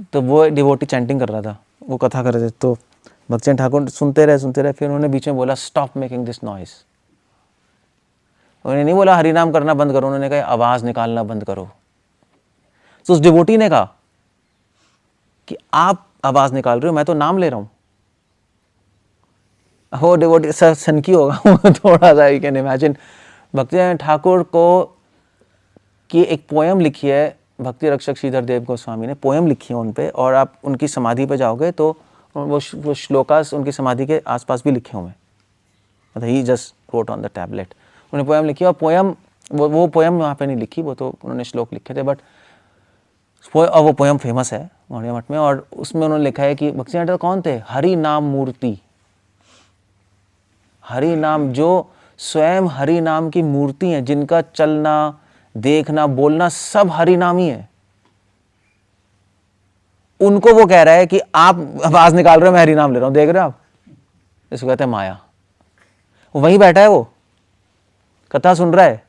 तो वो डिवोटी चैंटिंग कर रहा था, वो कथा कर रहे थे, तो भक्ति ठाकुर सुनते रहे, फिर उन्होंने बीच में बोला स्टॉप मेकिंग दिस नॉइस। उन्होंने नहीं बोला हरि नाम करना बंद करो, उन्होंने कहा आवाज निकालना बंद करो। तो उस डिवोटी ने कहा कि आप आवाज निकाल रहे हो, मैं तो नाम ले रहा हूं। वो डिवोटी सर सनकी होगा थोड़ा सा, यू कैन इमेजिन। भक्ति ठाकुर को की एक पोयम लिखी है, भक्ति रक्षक श्रीधर देव गोस्वामी ने पोयम लिखी है उन पे, और आप उनकी समाधि पे जाओगे तो वो श्लोकास उनकी समाधि के आसपास भी लिखे हुए हैं, मतलब he just wrote on the tablet. उन्होंने पोयम लिखी, और पोयम वो पोयम वहाँ पे नहीं लिखी, वो तो उन्होंने श्लोक लिखे थे, बट और वो पोयम फेमस है गौड़िया मठ में। और उसमें उन्होंने लिखा है कि भक्ति ठाकुर कौन थे, हरि नाम मूर्ति, हरि नाम, जो स्वयं हरि नाम की मूर्ति है, जिनका चलना देखना बोलना सब हरि नाम ही है, उनको वो कह रहा है कि आप आवाज निकाल रहे हो, मैं हरि नाम ले रहा हूं, देख रहे हो आप, इसको कहते हैं माया। वो वहीं बैठा है, वो कथा सुन रहा है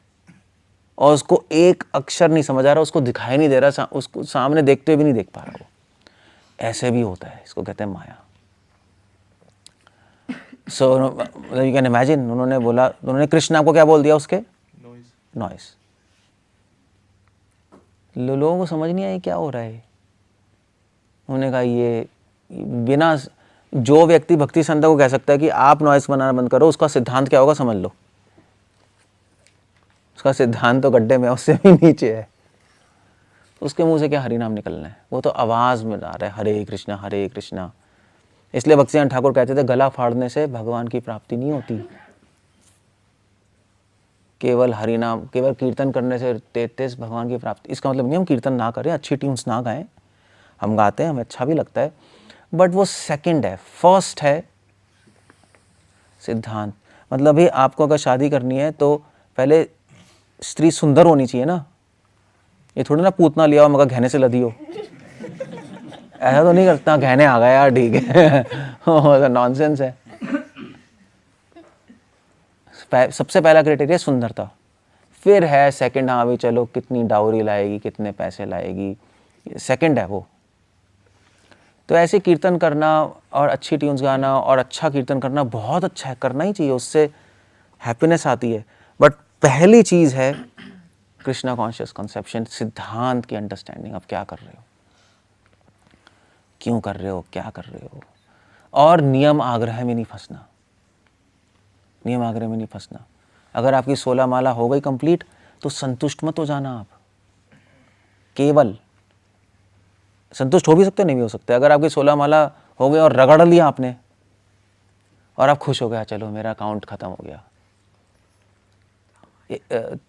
और उसको एक अक्षर नहीं समझ आ रहा, उसको दिखाई नहीं दे रहा, उसको सामने देखते हुए भी नहीं देख पा रहा। वो ऐसे भी होता है, इसको कहते हैं माया। सो यू कैन इमेजिन, उन्होंने बोला, उन्होंने कृष्ण को क्या बोल दिया, उसके नॉइस। लोगों को समझ नहीं आई क्या हो रहा है। उन्होंने कहा ये बिना, जो व्यक्ति भक्ति संत को कह सकता है कि आप नॉइस बनाना बंद करो, उसका सिद्धांत क्या होगा समझ लो। उसका सिद्धांत तो गड्ढे में, उससे भी नीचे है। उसके मुंह से क्या हरि नाम निकलना है, वो तो आवाज में आ रहा है हरे कृष्णा। इसलिए भक्ति ठाकुर कहते थे गला फाड़ने से भगवान की प्राप्ति नहीं होती, केवल हरि नाम, केवल कीर्तन करने से तेज भगवान की प्राप्ति। इसका मतलब नहीं हम कीर्तन ना करें, अच्छी ट्यून्स ना गाएं, हम गाते हैं, हमें अच्छा भी लगता है, बट वो सेकंड है, फर्स्ट है सिद्धांत। मतलब ही आपको अगर शादी करनी है तो पहले स्त्री सुंदर होनी चाहिए ना, ये थोड़ी ना पूतना लिया हो मगर गहने से लदी हो, ऐसा तो नहीं करता, गहने आ गए यार ठीक है, नॉनसेंस है। सबसे पहला क्राइटेरिया सुंदरता, फिर है सेकंड, हाँ भी चलो कितनी डाउरी लाएगी, कितने पैसे लाएगी, सेकंड है वो। तो ऐसे कीर्तन करना और अच्छी ट्यून्स गाना और अच्छा कीर्तन करना बहुत अच्छा है, करना ही चाहिए, उससे हैप्पीनेस आती है। बट पहली चीज़ है कृष्णा कॉन्शियस कंसेप्शन, सिद्धांत की अंडरस्टैंडिंग। आप क्या कर रहे हो, क्यों कर रहे हो, क्या कर रहे हो, और नियम आग्रह में नहीं फंसना, नियम आग्रह में नहीं फंसना। अगर आपकी 16 माला हो गई कंप्लीट तो संतुष्ट मत हो जाना आप, केवल संतुष्ट हो भी सकते, नहीं भी हो सकते। अगर आपकी 16 माला हो गई और रगड़ लिया आपने और आप खुश हो गया, चलो मेरा अकाउंट खत्म हो गया,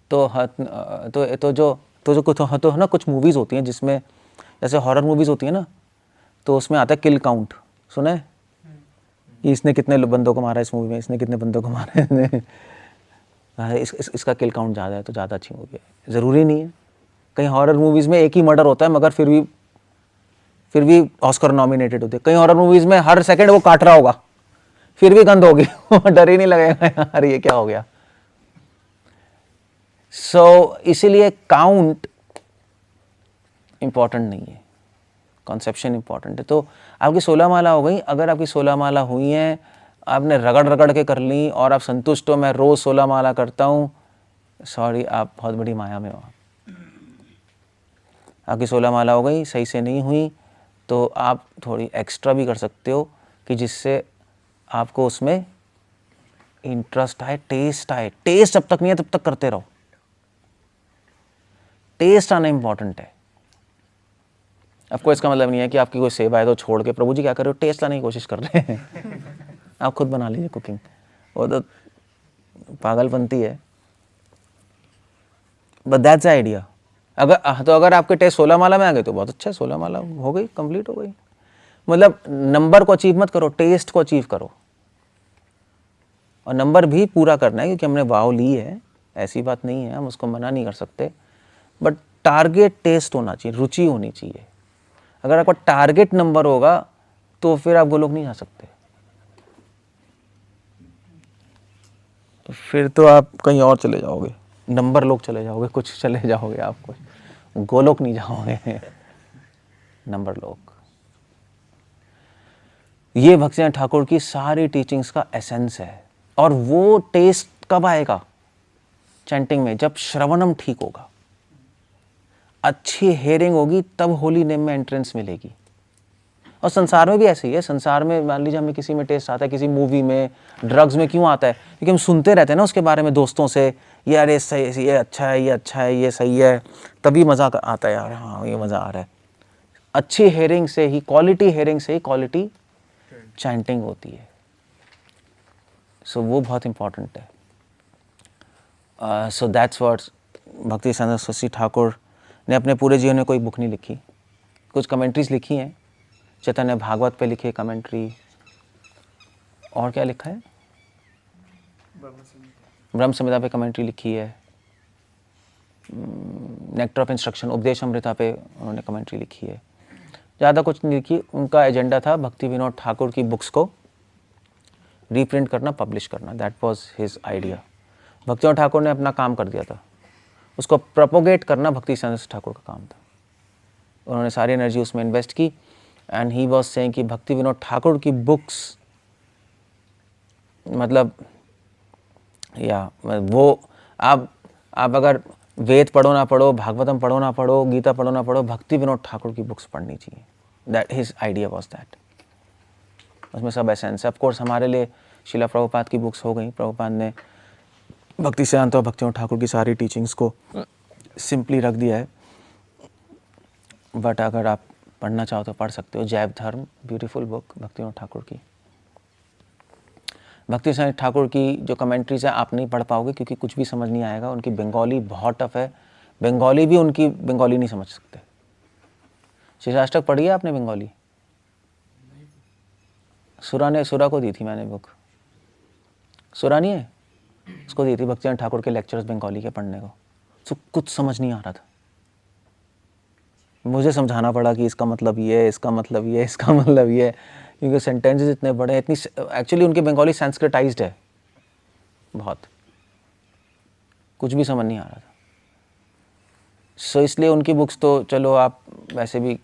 तो है ना, कुछ मूवीज़ होती हैं जिसमें, जैसे हॉरर मूवीज़ होती है ना, तो उसमें आता है किल काउंट, सुना है कि इसने कितने बंदों को मारा इस मूवी में, इसने कितने बंदों को मारा है, इसका किल काउंट ज़्यादा है तो ज़्यादा अच्छी मूवी है। ज़रूरी नहीं है, कहीं हॉरर मूवीज़ में एक ही मर्डर होता है मगर फिर भी ऑस्कर नॉमिनेटेड होते हैं। कहीं हॉरर मूवीज़ में हर सेकंड वो काट रहा होगा, फिर भी गंद होगी, डर ही नहीं लगेगा यार ये क्या हो गया। सो इसीलिए काउंट इंपॉर्टेंट नहीं है, कॉन्सेप्शन इंपॉर्टेंट है। तो आपकी 16 माला हो गई, अगर आपकी 16 माला हुई हैं, आपने रगड़ के कर ली और आप संतुष्ट हो, मैं रोज़ 16 माला करता हूँ, सॉरी आप बहुत बड़ी माया में हो। आपकी 16 माला हो गई, सही से नहीं हुई तो आप थोड़ी एक्स्ट्रा भी कर सकते हो कि जिससे आपको उसमें इंटरेस्ट आए, टेस्ट आए। टेस्ट जब तक नहीं है तब तक करते रहो, टेस्ट आना इंपॉर्टेंट है। आपको इसका मतलब नहीं है कि आपकी कोई सेवा है तो छोड़ के प्रभु जी क्या कर रहे हो, टेस्ट लाने की कोशिश कर रहे हैं आप खुद बना लीजिए कुकिंग, वो तो पागलपंती है। But that's the idea. अगर आपके टेस्ट 16 माला में आ गए तो बहुत अच्छा है, 16 माला हो गई, कंप्लीट हो गई। मतलब नंबर को अचीव मत करो, टेस्ट को अचीव करो। और नंबर भी पूरा करना है क्योंकि हमने वाव ली है, ऐसी बात नहीं है, हम उसको मना नहीं कर सकते, बट टारगेट टेस्ट होना चाहिए, रुचि होनी चाहिए। अगर आपका टारगेट नंबर होगा तो फिर आप गोलोक नहीं जा सकते, तो फिर तो आप कहीं और चले जाओगे, नंबर लोग चले जाओगे, कुछ चले जाओगे, आप कुछ गोलोक नहीं जाओगे। नंबर लोग। ये भक्तिनाथ ठाकुर की सारी टीचिंग्स का एसेंस है। और वो टेस्ट कब आएगा चैंटिंग में? जब श्रवणम ठीक होगा, अच्छी हेयरिंग होगी, तब होली नेम में एंट्रेंस मिलेगी। और संसार में भी ऐसे ही है। संसार में मान लीजिए हमें किसी में टेस्ट आता है, किसी मूवी में, ड्रग्स में क्यों आता है? क्योंकि हम सुनते रहते हैं ना उसके बारे में दोस्तों से, ये अरे सही, ये अच्छा है, ये अच्छा है, ये सही है, तभी मज़ा आता है यार, हाँ ये मज़ा आ रहा है। अच्छी हेयरिंग से ही, क्वालिटी हेयरिंग से ही क्वालिटी चैंटिंग होती है। सो वो बहुत इंपॉर्टेंट है। सो दैट्स व्हाट भक्ति सिद्धांत सरस्वती ठाकुर ने अपने पूरे जीवन में कोई बुक नहीं लिखी, कुछ कमेंट्रीज लिखी हैं। चैतन्य भागवत पे लिखी है कमेंट्री, और क्या लिखा है? ब्रह्म संहिता पे कमेंट्री लिखी है, नेक्टर ऑफ इंस्ट्रक्शन, उपदेश अमृता पे उन्होंने कमेंट्री लिखी है। ज़्यादा कुछ नहीं लिखी। उनका एजेंडा था भक्ति विनोद ठाकुर की बुक्स को रीप्रिंट करना, पब्लिश करना। That was his idea. भक्ति विनोद ठाकुर ने अपना काम कर दिया था, उसको प्रोपोगेट करना भक्ति सिद्धांत ठाकुर का काम था। उन्होंने सारी एनर्जी उसमें इन्वेस्ट की। एंड ही वाज सेइंग कि भक्ति विनोद ठाकुर की बुक्स, मतलब या वो आप अगर वेद पढ़ो ना पढ़ो, भागवतम पढ़ो ना पढ़ो, गीता पढ़ो ना पढ़ो, भक्ति विनोद ठाकुर की बुक्स पढ़नी चाहिए। That his idea was that. उसमें सब एसेंस है। ऑफ कोर्स हमारे लिए शिला प्रभुपाद की बुक्स हो गई। प्रभुपाद ने भक्ति सिद्धांत और भक्ति विनोद ठाकुर की सारी टीचिंग्स को सिंपली रख दिया है, बट अगर आप पढ़ना चाहो तो पढ़ सकते हो। जैव धर्म, ब्यूटीफुल बुक भक्ति विनोद ठाकुर की। भक्ति सिद्धांत ठाकुर की जो कमेंट्रीज है आप नहीं पढ़ पाओगे क्योंकि कुछ भी समझ नहीं आएगा। उनकी बंगाली बहुत टफ है, बंगाली भी उनकी बंगाली नहीं समझ सकते। शिशाष्टक पढ़ी है आपने बंगाली? सुरा को दी थी मैंने बुक। सुरा नहीं है, उसको दी थी भक्ति सिद्धांत ठाकुर के लेक्चर्स बंगाली के पढ़ने को। तो कुछ समझ नहीं आ रहा था, मुझे समझाना पड़ा कि इसका मतलब ये है, इसका मतलब ये है, इसका मतलब ये है, क्योंकि सेंटेंसेस इतने बड़े हैं। इतनी एक्चुअली उनकी बंगाली संस्कृताइज्ड है बहुत, कुछ भी समझ नहीं आ रहा था। सो इसलिए उनकी बुक्स तो चलो आप वैसे भी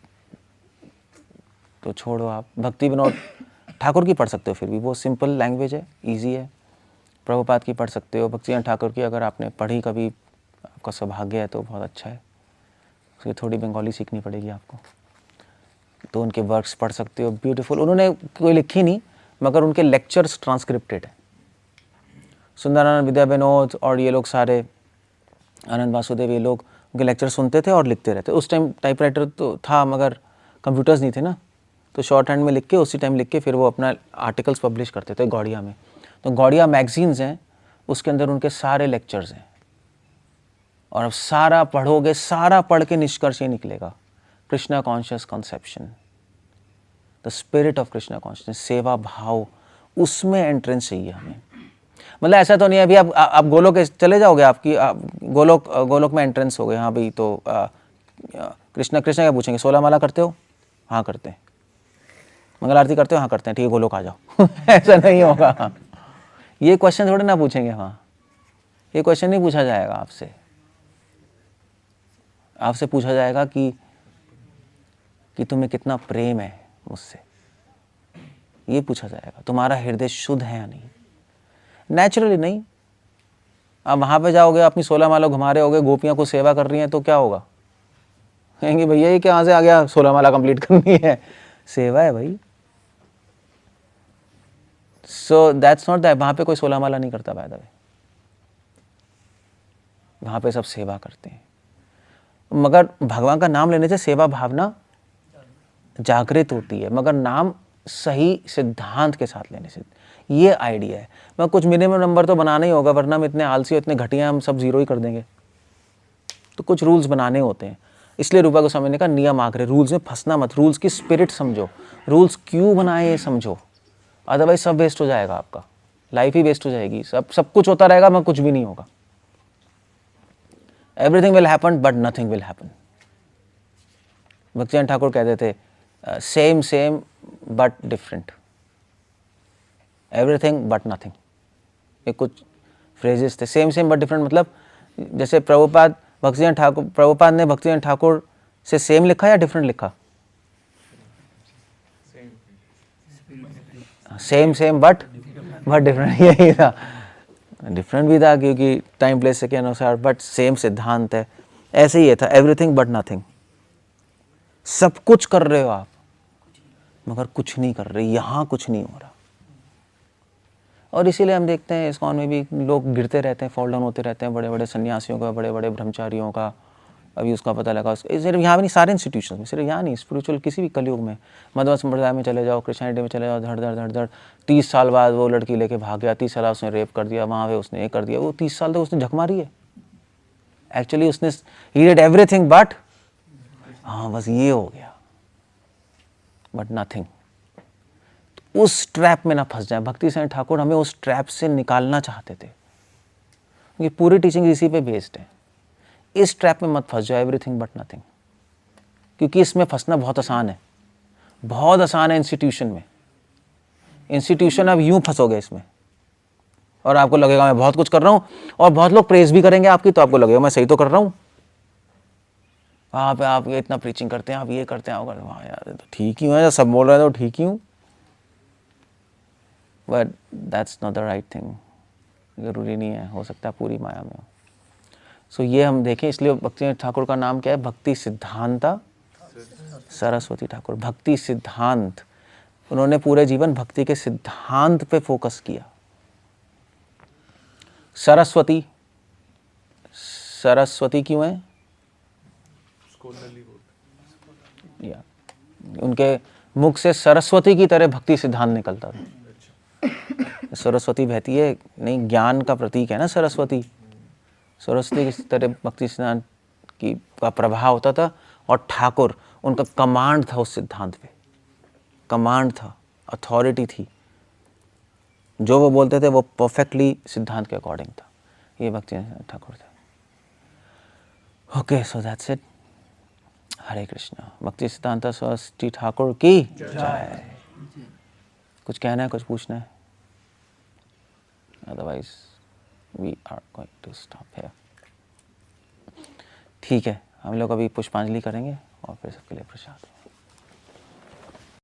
तो छोड़ो, आप भक्ति विनोद ठाकुर की पढ़ सकते हो, फिर भी वो सिंपल लैंग्वेज है, इजी है। प्रभुपाद की पढ़ सकते हो। भक्ति ठाकुर की अगर आपने पढ़ी कभी, आपका सौभाग्य है तो बहुत अच्छा है। उसकी थोड़ी बंगाली सीखनी पड़ेगी आपको, तो उनके वर्क्स पढ़ सकते हो, ब्यूटीफुल। उन्होंने कोई लिखी नहीं, मगर उनके लेक्चर्स ट्रांसक्रिप्टेड है। सुंदरानंद, विद्या विनोद और ये लोग सारे, आनंद वासुदेव, ये लोग उनके लेक्चर सुनते थे और लिखते रहते। उस टाइम टाइपराइटर तो था मगर कंप्यूटर्स नहीं थे ना, तो शॉर्ट हैंड में लिख के उसी टाइम लिख के फिर वो अपना आर्टिकल्स पब्लिश करते थे गौड़िया में। तो गौड़िया मैगजीन्स हैं, उसके अंदर उनके सारे लेक्चर्स हैं। और अब सारा पढ़ोगे, सारा पढ़ के निष्कर्ष ये निकलेगा, Krishna conscious conception, the spirit of Krishna consciousness, सेवा भाव, उसमें एंट्रेंस चाहिए हमें। मतलब ऐसा तो नहीं है अभी आप गोलोक चले जाओगे, आपकी गोलोक में एंट्रेंस हो गए, हाँ भाई तो कृष्णा क्या पूछेंगे, 16 माला करते हो? हाँ करते हैं। मंगल आरती करते हो? हाँ करते हैं। ठीक है, गोलोक आ जाओ। ऐसा नहीं होगा। ये क्वेश्चन थोड़े ना पूछेंगे वहाँ, ये क्वेश्चन नहीं पूछा जाएगा आपसे। आपसे पूछा जाएगा कि तुम्हें कितना प्रेम है मुझसे, ये पूछा जाएगा। तुम्हारा हृदय शुद्ध है या नहीं? नेचुरली नहीं। आप वहाँ पे जाओगे, अपनी 16 माला घुमा रहे होगे, गोपियाँ को सेवा कर रही हैं, तो क्या होगा? कहेंगे भैया ये कहाँ से आ गया, 16 माला कंप्लीट करनी है, सेवा है भाई। So that's not that. वहाँ पे कोई 16 माला नहीं करता, बाय द वे। वहाँ पे सब सेवा करते हैं, मगर भगवान का नाम लेने से सेवा भावना जागृत होती है, मगर नाम सही सिद्धांत के साथ लेने से। ये आइडिया है। मैं कुछ मिनिमम नंबर तो बनाना ही होगा, वरना हम इतने आलसी और इतने घटिया हम सब जीरो ही कर देंगे। तो कुछ रूल्स बनाने होते हैं। इसलिए रूपा गोस्वामी ने कहा नियम आग्रह, रूल्स में फंसना मत, रूल्स की स्पिरिट समझो, रूल्स क्यों बनाए ये समझो, अदरवाइज सब वेस्ट हो जाएगा, आपका लाइफ ही वेस्ट हो जाएगी, सब कुछ होता रहेगा मगर कुछ भी नहीं होगा। Everything will happen but nothing will happen. Bhakticharan Thakur कहते थे same same but different, everything but nothing, ये कुछ फ्रेजेस थे। सेम सेम बट डिफरेंट मतलब जैसे प्रभुपाद भक्तिचरण ठाकुर, प्रभुपाद ने भक्तिचरण ठाकुर से सेम लिखा या डिफरेंट लिखा? सेम सेम बट डिफरेंट, यही था। डिफरेंट भी था क्योंकि टाइम प्लेस के अनुसार, बट सेम सिद्धांत है। ऐसे ही ये था, एवरीथिंग बट नथिंग। सब कुछ कर रहे हो आप मगर कुछ नहीं कर रहे, यहां कुछ नहीं हो रहा। और इसीलिए हम देखते हैं इस्कॉन में भी लोग गिरते रहते हैं, फॉल डाउन होते रहते हैं, बड़े बड़े सन्यासियों का, बड़े बड़े ब्रह्मचारियों का। अभी उसका पता लगा, सिर्फ यहाँ भी नहीं, सारे इंस्टीट्यूशन में, सिर्फ यहाँ नहीं, स्पिरिचुअल किसी भी कलयुग में, मध्व संप्रदाय में चले जाओ, क्रिश्चियनिटी में चले जाओ, धड़ धड़ धड़ धड़ 30 साल बाद वो लड़की लेके भाग गया, 30 साल उसने रेप कर दिया, वहाँ पे उसने ये कर दिया, वो 30 साल तक उसने झक मारी है। एक्चुअली उसने ही डिड एवरीथिंग बट, हाँ बस ये हो गया, बट नथिंग। उस ट्रैप में ना फंस जाए। भक्तिचरण ठाकुर हमें उस ट्रैप से निकालना चाहते थे, क्योंकि पूरी टीचिंग इसी पे बेस्ड है। इस ट्रैप में मत फंस जाओ, एवरीथिंग बट नथिंग, क्योंकि इसमें फंसना बहुत आसान है, बहुत आसान है। इंस्टीट्यूशन अब यूं फंसोगे इसमें और आपको लगेगा मैं बहुत कुछ कर रहा हूं, और बहुत लोग प्रेज भी करेंगे आपकी, तो आपको लगेगा मैं सही तो कर रहा हूं। वहां पे आप इतना प्रीचिंग करते हैं, आप ये करते हैं, हाँ यार तो ठीक ही हूँ, सब बोल रहे हैं तो ठीक ही हूँ, but that's not the right thing. जरूरी नहीं है, हो सकता है पूरी माया में हो। सो ये हम देखें, इसलिए भक्ति ठाकुर का नाम क्या है? भक्ति सिद्धांता सरस्वती ठाकुर। भक्ति सिद्धांत, उन्होंने पूरे जीवन भक्ति के सिद्धांत पे फोकस किया। सरस्वती, सरस्वती क्यों है? या उनके मुख से सरस्वती की तरह भक्ति सिद्धांत निकलता था। सरस्वती बहती है, नहीं, ज्ञान का प्रतीक है ना सरस्वती। सरस्वती की तरह भक्ति सिद्धांत की का प्रभाव होता था, और ठाकुर, उनका कमांड था उस सिद्धांत पे, कमांड था, अथॉरिटी थी, जो वो बोलते थे वो परफेक्टली सिद्धांत के अकॉर्डिंग था। ये भक्ति ठाकुर थे। Okay, so that's it. Hare Krishna. Bhakti Siddhanta Saraswati Thakur की जय। कुछ कहना है, कुछ पूछना है? Otherwise we are going to stop here. ठीक है, हम लोग अभी पुष्पांजलि करेंगे और फिर सबके लिए प्रसाद।